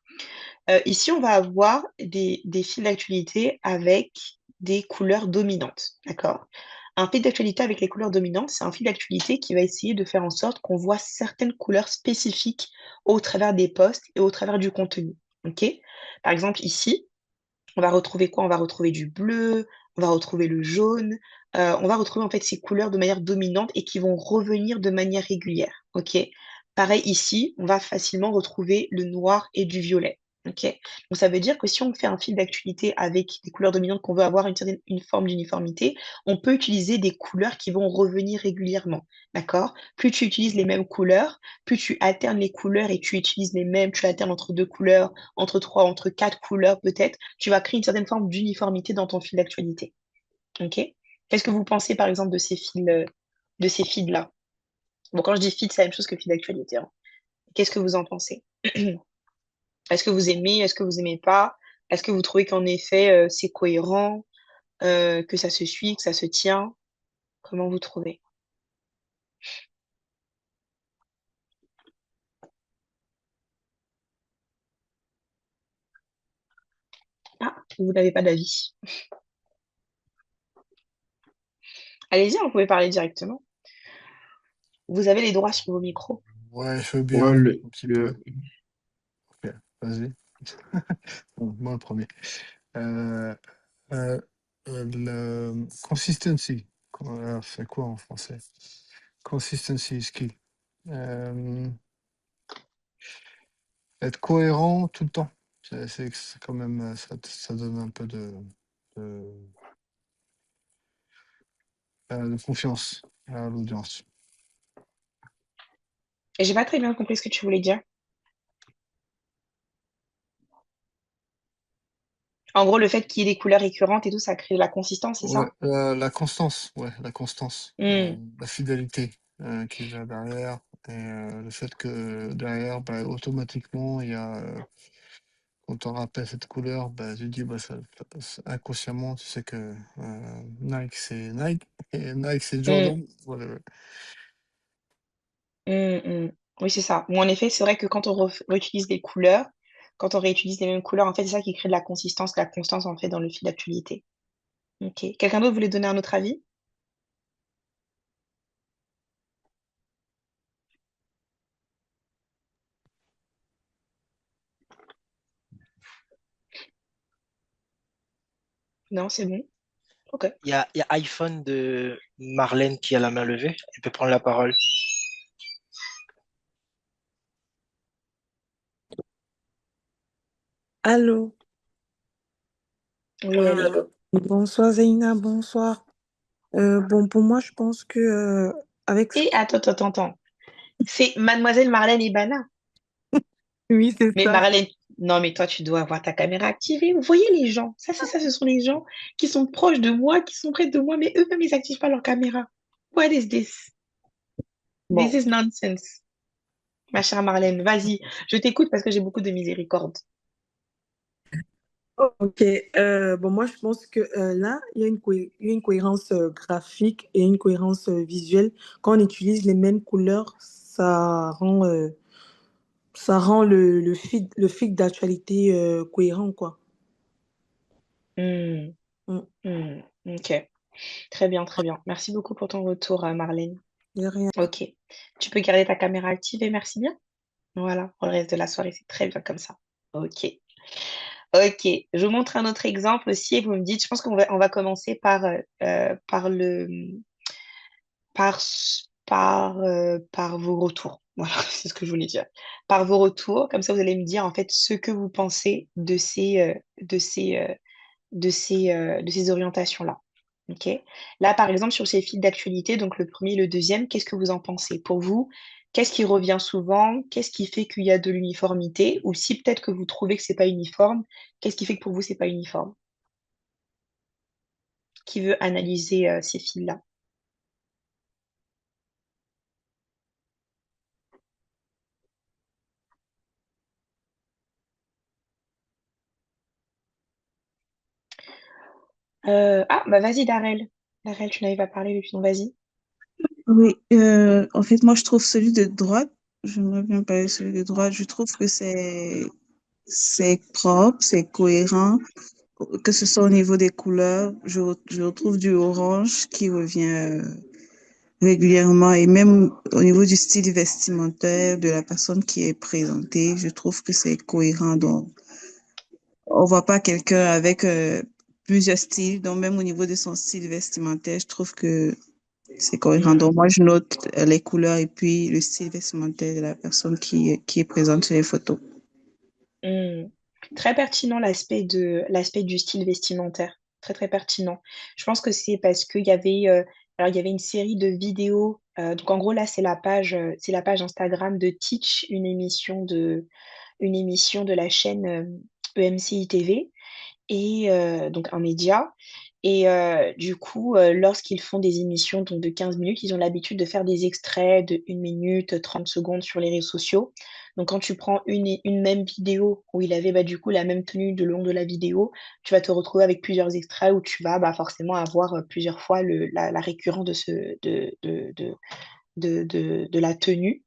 Ici, on va avoir des fils d'actualité avec des couleurs dominantes, d'accord? Un fil d'actualité avec les couleurs dominantes, c'est un fil d'actualité qui va essayer de faire en sorte qu'on voit certaines couleurs spécifiques au travers des posts et au travers du contenu, ok? Par exemple, ici, on va retrouver quoi? On va retrouver du bleu, on va retrouver le jaune, on va retrouver en fait ces couleurs de manière dominante et qui vont revenir de manière régulière. Ok? Pareil ici, on va facilement retrouver le noir et du violet. Ok? Donc ça veut dire que si on fait un fil d'actualité avec des couleurs dominantes qu'on veut avoir une forme d'uniformité, on peut utiliser des couleurs qui vont revenir régulièrement. D'accord? Plus tu utilises les mêmes couleurs, plus tu alternes les couleurs et tu utilises les mêmes, tu alternes entre deux couleurs, entre trois, entre quatre couleurs peut-être, tu vas créer une certaine forme d'uniformité dans ton fil d'actualité. OK? Qu'est-ce que vous pensez, par exemple, de ces fils-là? Bon, quand je dis fil, c'est la même chose que fil d'actualité, hein. Qu'est-ce que vous en pensez? Est-ce que vous aimez? Est-ce que vous aimez pas? Est-ce que vous trouvez qu'en effet, c'est cohérent, que ça se suit, que ça se tient? Comment vous trouvez? Ah, vous n'avez pas d'avis. Allez-y, vous pouvez parler directement. Vous avez les droits sur vos micros. Ouais, je veux Ouais, bien, un petit peu. Ok, vas-y. Bon, moi le premier. Euh, euh, le consistency. C'est quoi en français? Consistency is key. Euh, Être cohérent tout le temps. C'est quand même, ça donne un peu de, de confiance à l'audience. Et j'ai pas très bien compris ce que tu voulais dire. En gros, le fait qu'il y ait des couleurs récurrentes et tout, ça crée de la consistance, c'est Ouais, ça? la constance, ouais, la constance, Hmm, la fidélité qu'il y a derrière, et le fait que derrière, bah, automatiquement, il y a, quand on rappelle cette couleur, bah, tu dis, bah, inconsciemment, tu sais que Nike, c'est Nike, et Nike, c'est hmm, Jordan. Voilà. hmm, hmm. Oui, c'est ça. Bon, en effet, c'est vrai que quand on réutilise des couleurs, quand on réutilise les mêmes couleurs, en fait, c'est ça qui crée de la consistance, de la constance, en fait, dans le fil d'actualité. Ok. Quelqu'un d'autre voulait donner un autre avis? Non, c'est bon. Ok. Il y a iPhone de Marlène qui a la main levée. Elle peut prendre la parole. Allô, Oui, allô. bonsoir Zeina, bonsoir. Bon, pour moi, je pense que avec... Et attends, attends, attends. C'est Mademoiselle Marlène Ibana. Oui, c'est Mais ça. Marlène, non, mais toi, tu dois avoir ta caméra activée. Vous voyez les gens? Ça, c'est ça, ce sont les gens qui sont proches de moi, qui sont près de moi, mais eux-mêmes, ils n'activent pas leur caméra. What is this? This Bon, is nonsense. Ma chère Marlène, vas-y, je t'écoute parce que j'ai beaucoup de miséricorde. ok. Bon, moi, je pense que là, il y a il y a une cohérence graphique et une cohérence visuelle. Quand on utilise les mêmes couleurs, ça rend le feed d'actualité cohérent, quoi. Hmm, Mm. hmm, ok, très bien, très bien. Merci beaucoup pour ton retour, Marlène. De rien. Ok, tu peux garder ta caméra activée, merci bien. Voilà, pour le reste de la soirée, c'est très bien comme ça. Ok. Ok, je vous montre un autre exemple aussi et vous me dites, je pense qu'on va commencer par vos retours. Voilà, c'est ce que je voulais dire. Par vos retours, comme ça vous allez me dire en fait ce que vous pensez de ces orientations-là. Ok? Là, par exemple, sur ces fils d'actualité, donc le premier et le deuxième, qu'est-ce que vous en pensez? Pour vous, qu'est-ce qui revient souvent? Qu'est-ce qui fait qu'il y a de l'uniformité? Ou si peut-être que vous trouvez que c'est pas uniforme, qu'est-ce qui fait que pour vous, c'est pas uniforme? Qui veut analyser ces fils-là? Ah, bah vas-y, Darrell. Darrell, tu n'avais pas parlé depuis, donc vas-y. Oui, en fait, moi, je trouve celui de droite, j'aimerais bien parler de celui de droite, je trouve que c'est propre, c'est cohérent, que ce soit au niveau des couleurs, je retrouve du orange qui revient régulièrement et même au niveau du style vestimentaire de la personne qui est présentée, je trouve que c'est cohérent. Donc, on voit pas quelqu'un avec plusieurs styles, donc même au niveau de son style vestimentaire, je trouve que c'est cohérent. Hmm, Donc, moi, je note les couleurs et puis le style vestimentaire de la personne qui est présente sur les photos. hmm. Très pertinent l'aspect du style vestimentaire. Très très pertinent. Je pense que c'est parce qu'il y avait une série de vidéos. Donc en gros là c'est la page Instagram de Teach, une émission de la chaîne EMCI TV et donc un média. Et du coup, lorsqu'ils font des émissions donc, de 15 minutes, ils ont l'habitude de faire des extraits de 1 minute, 30 secondes sur les réseaux sociaux. Donc quand tu prends une même vidéo où il avait du coup la même tenue de long de la vidéo, tu vas te retrouver avec plusieurs extraits où tu vas forcément avoir plusieurs fois la récurrence de la tenue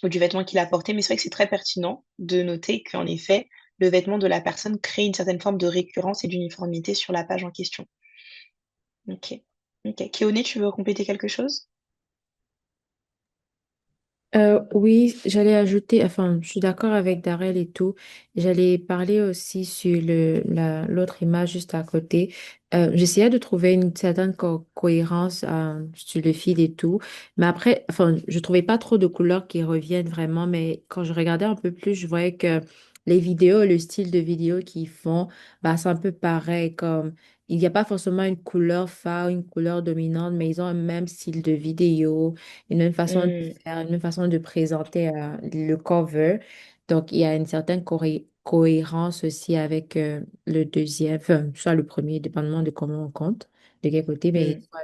ou du vêtement qu'il a porté, mais c'est vrai que c'est très pertinent de noter qu'en effet, le vêtement de la personne crée une certaine forme de récurrence et d'uniformité sur la page en question. Ok. Ok. Kéoné, tu veux compléter quelque chose? Oui, j'allais ajouter, enfin, je suis d'accord avec Darrell et tout. J'allais parler aussi sur l'autre image juste à côté. J'essayais de trouver une certaine cohérence sur le fil et tout. Mais après, enfin, je trouvais pas trop de couleurs qui reviennent vraiment. Mais quand je regardais un peu plus, je voyais que les vidéos, le style de vidéo qu'ils font, bah, c'est un peu pareil. Comme il n'y a pas forcément une couleur phare, une couleur dominante, mais ils ont un même style de vidéo, une même façon de Hmm, faire, une même façon de présenter le cover. Donc, il y a une certaine cohérence aussi avec le deuxième, enfin, soit le premier, dépendamment de comment on compte, de quel côté, mais Mm, soit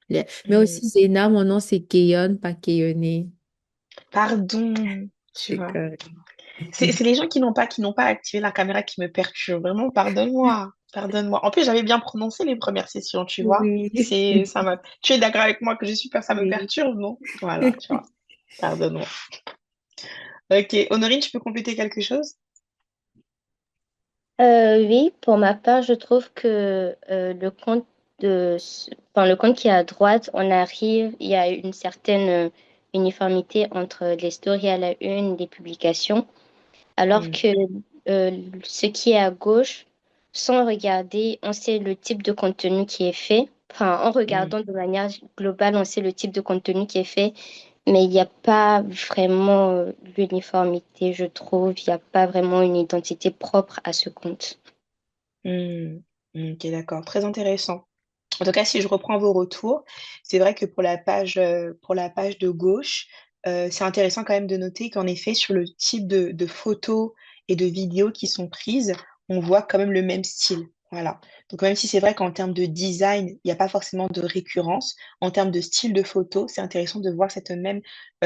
mais mm. aussi Zéna, mon nom c'est Keyon, pas Keyoné. Pardon, tu C'est vois. correct. C'est les gens qui n'ont pas activé la caméra qui me perturbent. Vraiment, pardonne-moi. Pardonne-moi. En plus, j'avais bien prononcé les premières sessions, tu vois. Oui, Tu es d'accord avec moi que je suis peur, ça me oui. perturbe, non? Voilà, tu vois. Pardonne-moi. Ok. Honorine, tu peux compléter quelque chose? Oui, pour ma part, je trouve que le compte qui est à droite, il y a une certaine uniformité entre les stories à la une, les publications, alors Mm, que ce qui est à gauche, sans regarder, on sait le type de contenu qui est fait. Enfin, en mm, regardant de manière globale, on sait le type de contenu qui est fait, mais il n'y a pas vraiment l'uniformité, je trouve. Il n'y a pas vraiment une identité propre à ce compte. mm. Ok, d'accord. Très intéressant. En tout cas, si je reprends vos retours, c'est vrai que pour la page de gauche, c'est intéressant quand même de noter qu'en effet, sur le type de photos et de vidéos qui sont prises, on voit quand même le même style. Voilà. Donc même si c'est vrai qu'en termes de design, il n'y a pas forcément de récurrence, en termes de style de photo, c'est intéressant de voir cette même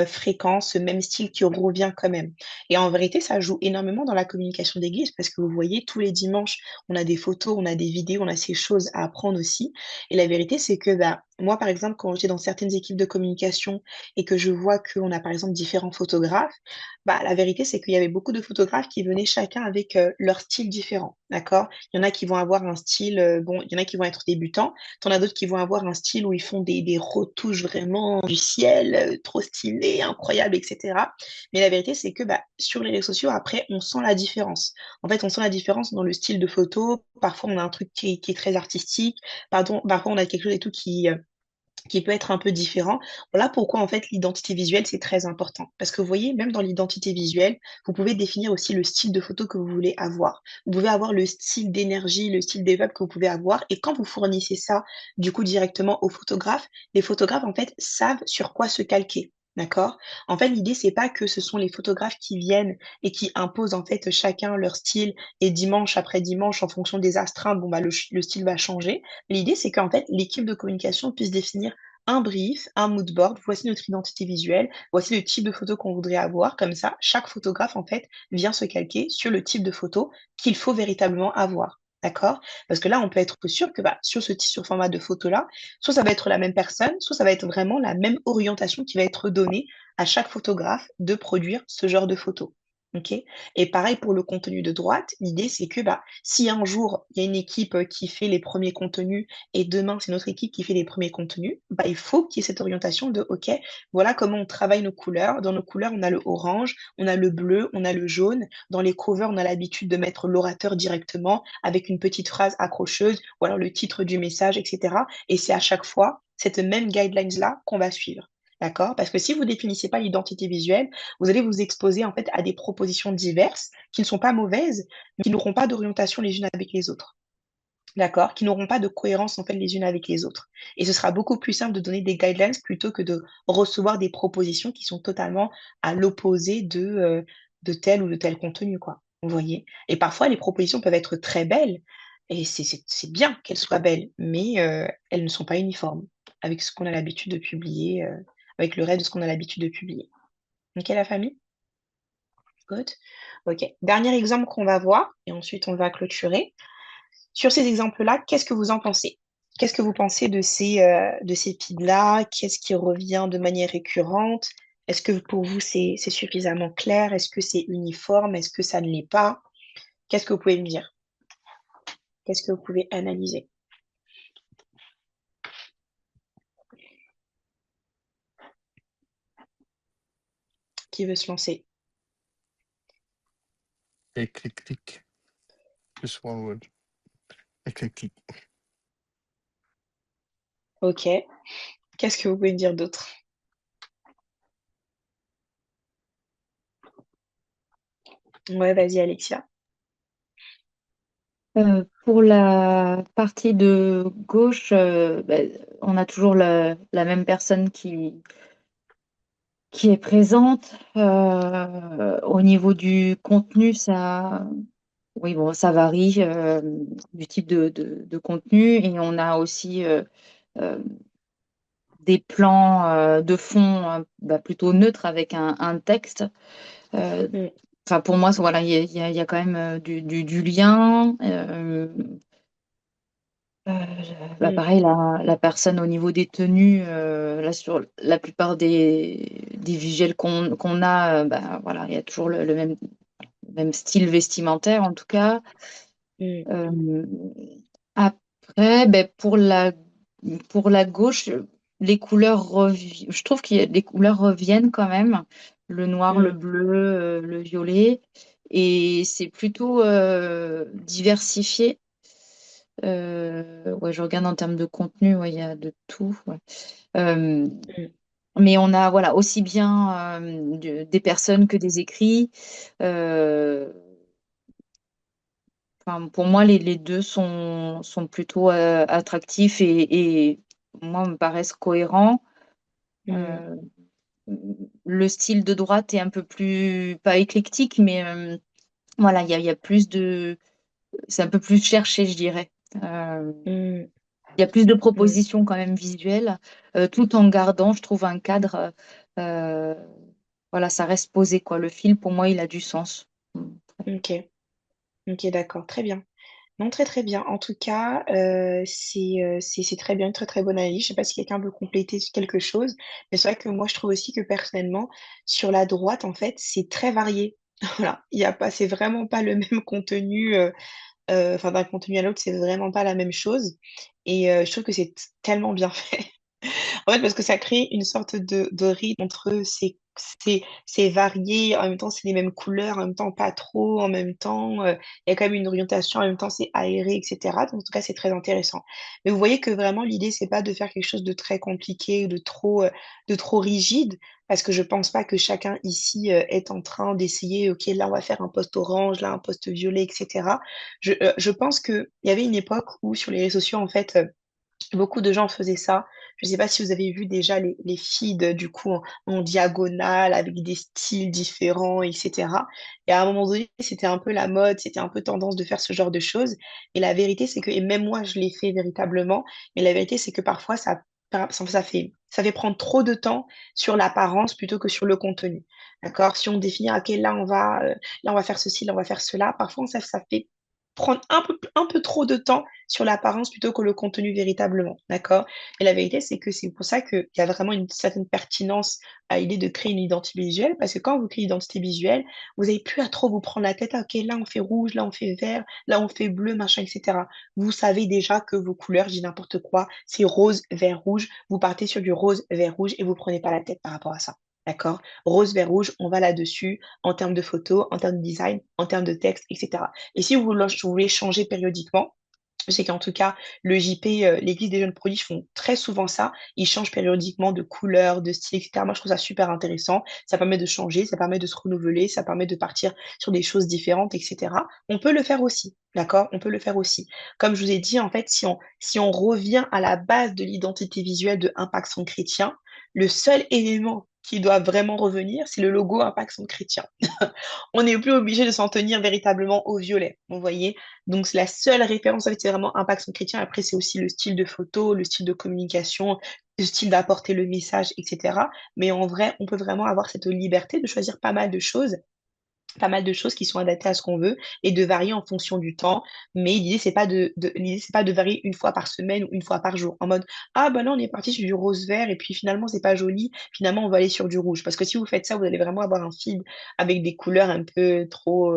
fréquence, ce même style qui revient quand même. Et en vérité, ça joue énormément dans la communication d'église parce que vous voyez, tous les dimanches, on a des photos, on a des vidéos, on a ces choses à apprendre aussi. Et la vérité, c'est que bah, moi, par exemple, quand j'étais dans certaines équipes de communication et que je vois qu'on a, par exemple, différents photographes, bah, la vérité, c'est qu'il y avait beaucoup de photographes qui venaient chacun avec leur style différent. D'accord? Il y en a qui vont avoir un style, bon, il y en a qui vont être débutants, t'en as d'autres qui vont avoir un style où ils font des retouches vraiment du ciel, trop stylées, incroyables, etc. Mais la vérité, c'est que bah, sur les réseaux sociaux, après, on sent la différence. En fait, on sent la différence dans le style de photo. Parfois, on a un truc qui est très artistique. Pardon, parfois on a quelque chose et tout qui peut être un peu différent. Voilà pourquoi en fait l'identité visuelle c'est très important. Parce que vous voyez, même dans l'identité visuelle, vous pouvez définir aussi le style de photo que vous voulez avoir. Vous pouvez avoir le style d'énergie, le style d'évape que vous pouvez avoir. Et quand vous fournissez ça du coup directement aux photographes, les photographes en fait savent sur quoi se calquer. D'accord? En fait, l'idée, c'est pas que ce sont les photographes qui viennent et qui imposent en fait chacun leur style et dimanche après dimanche, en fonction des astreintes, bon bah le style va changer. L'idée, c'est qu'en fait, l'équipe de communication puisse définir un brief, un mood board, voici notre identité visuelle, voici le type de photo qu'on voudrait avoir. Comme ça, chaque photographe, en fait, vient se calquer sur le type de photo qu'il faut véritablement avoir. D'accord? Parce que là, on peut être sûr que bah, sur format de photo-là, soit ça va être la même personne, soit ça va être vraiment la même orientation qui va être donnée à chaque photographe de produire ce genre de photo. OK? Et pareil pour le contenu de droite, l'idée c'est que bah, si un jour il y a une équipe qui fait les premiers contenus et demain c'est notre équipe qui fait les premiers contenus, bah, il faut qu'il y ait cette orientation de OK, voilà comment on travaille nos couleurs. Dans nos couleurs, on a le orange, on a le bleu, on a le jaune. Dans les covers, on a l'habitude de mettre l'orateur directement avec une petite phrase accrocheuse ou alors le titre du message, etc. Et c'est à chaque fois cette même guidelines-là qu'on va suivre. D'accord? Parce que si vous définissez pas l'identité visuelle, vous allez vous exposer en fait à des propositions diverses qui ne sont pas mauvaises, mais qui n'auront pas d'orientation les unes avec les autres. D'accord? Qui n'auront pas de cohérence en fait les unes avec les autres. Et ce sera beaucoup plus simple de donner des guidelines plutôt que de recevoir des propositions qui sont totalement à l'opposé de tel ou de tel contenu, quoi. Vous voyez? Et parfois, les propositions peuvent être très belles, et c'est bien qu'elles soient belles, mais elles ne sont pas uniformes avec ce qu'on a l'habitude de publier, avec le reste de ce qu'on a l'habitude de publier. Ok, la famille? Good. Ok. Dernier exemple qu'on va voir, et ensuite on va clôturer. Sur ces exemples-là, qu'est-ce que vous en pensez? Qu'est-ce que vous pensez de ces feeds-là? Qu'est-ce qui revient de manière récurrente? Est-ce que pour vous, c'est suffisamment clair? Est-ce que c'est uniforme? Est-ce que ça ne l'est pas? Qu'est-ce que vous pouvez me dire? Qu'est-ce que vous pouvez analyser? Qui veut se lancer? Éclectique. Just one word. Éclectique. Ok. Qu'est-ce que vous pouvez me dire d'autre? Ouais, vas-y, Alexia. Pour la partie de gauche, on a toujours la même personne qui est présente. Au niveau du contenu, oui, bon, ça varie du type de contenu et on a aussi euh, des plans de fond plutôt neutres avec un texte. Euh, Mm, Enfin, pour moi, voilà, il y a quand même du lien. mm, Pareil, la personne au niveau des tenues, là, sur la plupart des visuels qu'on a, voilà, il y a toujours le même style vestimentaire, en tout cas. mm, Euh, Après, pour la gauche, les couleurs je trouve que les couleurs reviennent quand même. Le noir, le mm, bleu, le violet. Et c'est plutôt diversifié. Ouais, je regarde en termes de contenu, ouais, il y a de tout. Ouais. Euh, mm. mais on a voilà, aussi bien des personnes que des écrits. Euh, Enfin, pour moi, les deux sont plutôt attractifs et moi, me paraissent cohérents. Mm, Euh, le style de droite est un peu plus, pas éclectique, mais voilà, il y a plus c'est un peu plus cherché, je dirais. Euh, mm, il y a plus de mm. propositions quand même visuelles, tout en gardant, je trouve, un cadre. euh, voilà, ça reste posé, quoi. Le fil, pour moi, il a du sens. Ok, ok, d'accord, très bien. Non, très très bien. En tout cas, c'est très bien, une très très bonne analyse. Je sais pas si quelqu'un veut compléter sur quelque chose, mais c'est vrai que moi je trouve aussi que personnellement, sur la droite, en fait, c'est très varié. Voilà, il y a pas, c'est vraiment pas le même contenu. Enfin, d'un contenu à l'autre, c'est vraiment pas la même chose. Et je trouve que c'est tellement bien fait. En fait, parce que ça crée une sorte de rythme entre eux. C'est varié, en même temps, c'est les mêmes couleurs, en même temps, pas trop, en même temps, il y a quand même une orientation, en même temps, c'est aéré, etc. Donc, en tout cas, c'est très intéressant. Mais vous voyez que vraiment, l'idée, c'est pas de faire quelque chose de très compliqué ou de trop rigide, parce que je pense pas que chacun ici est en train d'essayer, OK, là, on va faire un post orange, là, un post violet, etc. Je pense qu'il y avait une époque où, sur les réseaux sociaux, en fait, beaucoup de gens faisaient ça. Je ne sais pas si vous avez vu déjà les feeds du coup en diagonale avec des styles différents, etc. Et à un moment donné, c'était un peu la mode, c'était un peu tendance de faire ce genre de choses. Et la vérité, c'est que, et même moi, je l'ai fait véritablement, mais la vérité, c'est que parfois, ça fait prendre trop de temps sur l'apparence plutôt que sur le contenu. D'accord? Si on définit, OK, là, on va faire ceci, là, on va faire cela, parfois, ça fait prendre un peu trop de temps sur l'apparence plutôt que le contenu véritablement, d'accord? Et la vérité, c'est que c'est pour ça qu'il y a vraiment une certaine pertinence à l'idée de créer une identité visuelle, parce que quand vous créez une identité visuelle, vous n'avez plus à trop vous prendre la tête, ah, ok, là on fait rouge, là on fait vert, là on fait bleu, machin, etc. Vous savez déjà que vos couleurs, je dis n'importe quoi, c'est rose, vert, rouge, vous partez sur du rose, vert, rouge et vous prenez pas la tête par rapport à ça. D'accord? Rose, vert, rouge, on va là-dessus en termes de photos, en termes de design, en termes de texte, etc. Et si vous voulez changer périodiquement, je sais qu'en tout cas, le JP, l'Église des jeunes prodiges font très souvent ça. Ils changent périodiquement de couleur, de style, etc. Moi, je trouve ça super intéressant. Ça permet de changer, ça permet de se renouveler, ça permet de partir sur des choses différentes, etc. On peut le faire aussi, d'accord? On peut le faire aussi. Comme je vous ai dit, en fait, si on revient à la base de l'identité visuelle de Impact Son Chrétien, le seul élément qui doit vraiment revenir, c'est le logo Impact Son Chrétien. On n'est plus obligé de s'en tenir véritablement au violet, vous voyez. Donc, c'est la seule référence, en fait, c'est vraiment Impact Son Chrétien. Après, c'est aussi le style de photo, le style de communication, le style d'apporter le message, etc. Mais en vrai, on peut vraiment avoir cette liberté de choisir pas mal de choses qui sont adaptées à ce qu'on veut et de varier en fonction du temps. Mais l'idée, c'est pas de varier une fois par semaine ou une fois par jour. En mode, ah bah là, on est parti sur du rose-vert et puis finalement, c'est pas joli. Finalement, on va aller sur du rouge. Parce que si vous faites ça, vous allez vraiment avoir un feed avec des couleurs un peu trop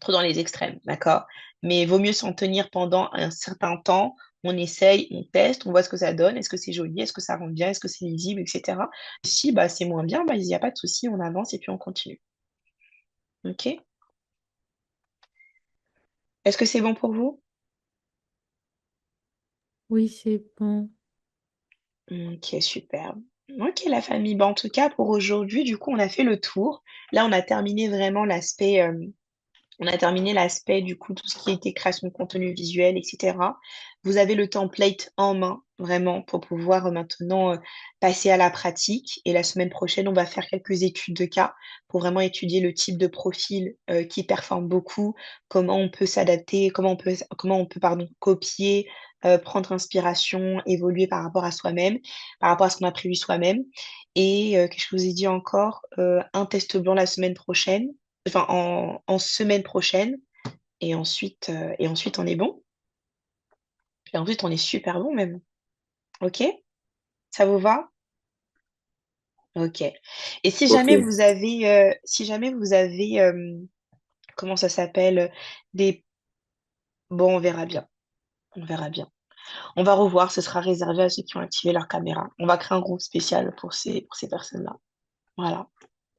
dans les extrêmes, d'accord? Mais vaut mieux s'en tenir pendant un certain temps. On essaye, on teste, on voit ce que ça donne. Est-ce que c'est joli? Est-ce que ça rend bien? Est-ce que c'est lisible, etc. Si bah, c'est moins bien, bah, il n'y a pas de souci, on avance et puis on continue. OK? Est-ce que c'est bon pour vous? Oui, c'est bon. Ok, super. Ok, la famille. Bah, en tout cas, pour aujourd'hui, du coup, on a fait le tour. Là, on a terminé vraiment On a terminé l'aspect, du coup, tout ce qui était création de contenu visuel, etc. Vous avez le template en main, vraiment, pour pouvoir maintenant passer à la pratique. Et la semaine prochaine, on va faire quelques études de cas pour vraiment étudier le type de profil qui performe beaucoup, comment on peut s'adapter, pardon, copier, prendre inspiration, évoluer par rapport à soi-même, par rapport à ce qu'on a prévu soi-même. Et qu'est-ce que je vous ai dit encore? Un test blanc la semaine prochaine, enfin en semaine prochaine, et ensuite on est bon. Et ensuite on est super bon même. Ok? Ça vous va? Ok. Et Ok. si jamais vous avez, comment ça s'appelle, des, bon, on verra bien. On verra bien. On va revoir, ce sera réservé à ceux qui ont activé leur caméra. On va créer un groupe spécial pour ces personnes-là. Voilà.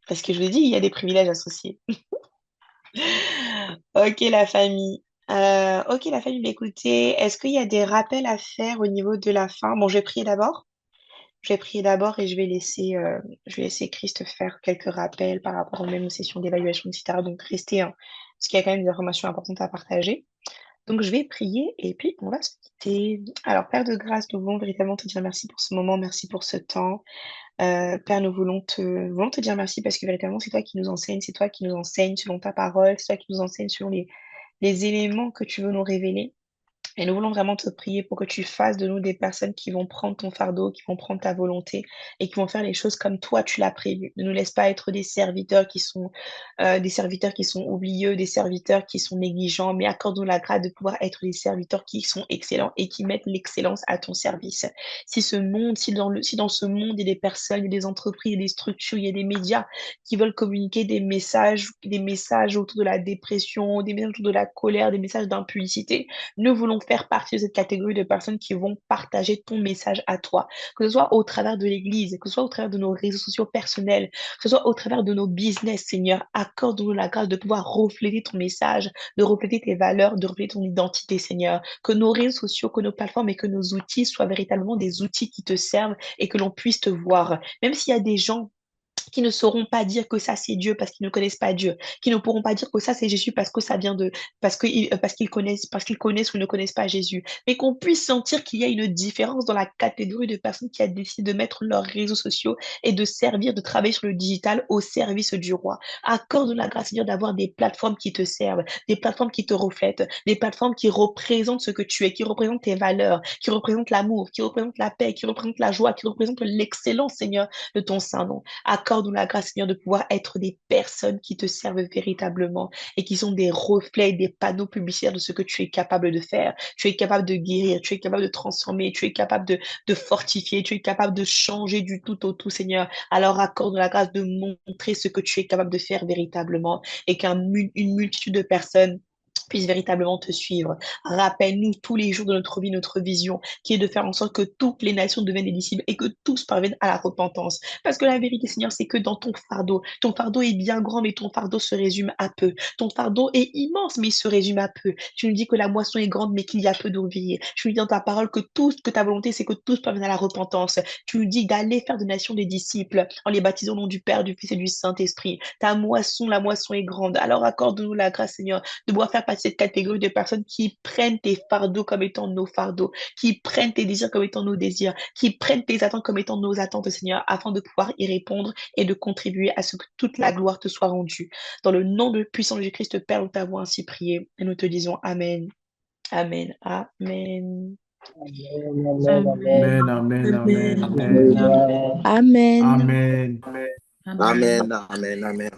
Parce que je vous ai dit, il y a des privilèges associés. Ok, la famille, bah, écoutez, est-ce qu'il y a des rappels à faire au niveau de la fin? Bon, je vais prier d'abord. Je vais prier d'abord et je vais laisser Christ faire quelques rappels par rapport aux mêmes sessions d'évaluation, etc. Donc, restez, hein, parce qu'il y a quand même des informations importantes à partager. Donc, je vais prier et puis on va se quitter. Alors, Père de grâce, nous voulons véritablement te dire merci pour ce moment, merci pour ce temps. Père, nous voulons te dire merci parce que véritablement, c'est toi qui nous enseignes, c'est toi qui nous enseignes selon ta parole, c'est toi qui nous enseignes selon les éléments que tu veux nous révéler. Et nous voulons vraiment te prier pour que tu fasses de nous des personnes qui vont prendre ton fardeau, qui vont prendre ta volonté et qui vont faire les choses comme toi tu l'as prévu. Ne nous laisse pas être des serviteurs qui sont oublieux, des serviteurs qui sont négligents, mais accorde-nous la grâce de pouvoir être des serviteurs qui sont excellents et qui mettent l'excellence à ton service. Si dans ce monde il y a des personnes, il y a des entreprises, il y a des structures, il y a des médias qui veulent communiquer des messages autour de la dépression, des messages autour de la colère, des messages d'impudicité, nous voulons faire partie de cette catégorie de personnes qui vont partager ton message à toi, que ce soit au travers de l'Église, que ce soit au travers de nos réseaux sociaux personnels, que ce soit au travers de nos business, Seigneur. Accorde-nous la grâce de pouvoir refléter ton message, de refléter tes valeurs, de refléter ton identité, Seigneur. Que nos réseaux sociaux, que nos plateformes et que nos outils soient véritablement des outils qui te servent et que l'on puisse te voir. Même s'il y a des gens qui ne sauront pas dire que ça c'est Dieu parce qu'ils ne connaissent pas Dieu, qui ne pourront pas dire que ça c'est Jésus parce que ça vient de parce qu'ils connaissent ou ne connaissent pas Jésus, mais qu'on puisse sentir qu'il y a une différence dans la catégorie de personnes qui a décidé de mettre leurs réseaux sociaux et de servir, de travailler sur le digital au service du roi. Accorde la grâce, Seigneur, d'avoir des plateformes qui te servent, des plateformes qui te reflètent, des plateformes qui représentent ce que tu es, qui représentent tes valeurs, qui représentent l'amour, qui représentent la paix, qui représentent la joie, qui représentent l'excellence, Seigneur, de ton saint nom. Accorde-nous la grâce, Seigneur, de pouvoir être des personnes qui te servent véritablement et qui sont des reflets, des panneaux publicitaires de ce que tu es capable de faire. Tu es capable de guérir, tu es capable de transformer, tu es capable de fortifier, tu es capable de changer du tout au tout, Seigneur. Alors accorde-nous la grâce de montrer ce que tu es capable de faire véritablement et qu'une multitude de personnes puissent véritablement te suivre. Rappelle-nous tous les jours de notre vie, notre vision, qui est de faire en sorte que toutes les nations deviennent des disciples et que tous parviennent à la repentance. Parce que la vérité, Seigneur, c'est que dans ton fardeau est bien grand, mais ton fardeau se résume à peu. Ton fardeau est immense, mais il se résume à peu. Tu nous dis que la moisson est grande, mais qu'il y a peu d'ouvriers. Tu nous dis dans ta parole que ta volonté, c'est que tous parviennent à la repentance. Tu nous dis d'aller faire de nations des disciples en les baptisant au nom du Père, du Fils et du Saint-Esprit. La moisson est grande. Alors accorde-nous la grâce, Seigneur, de pouvoir faire partie de cette catégorie de personnes qui prennent tes fardeaux comme étant nos fardeaux, qui prennent tes désirs comme étant nos désirs, qui prennent tes attentes comme étant nos attentes, Seigneur, afin de pouvoir y répondre et de contribuer à ce que toute la gloire te soit rendue. Dans le nom de puissant de Jésus-Christ, Père, nous t'avons ainsi prié et nous te disons Amen. Amen. Amen. Amen, amen, amen, amen. Amen. Amen. Amen. Amen. Amen. Amen.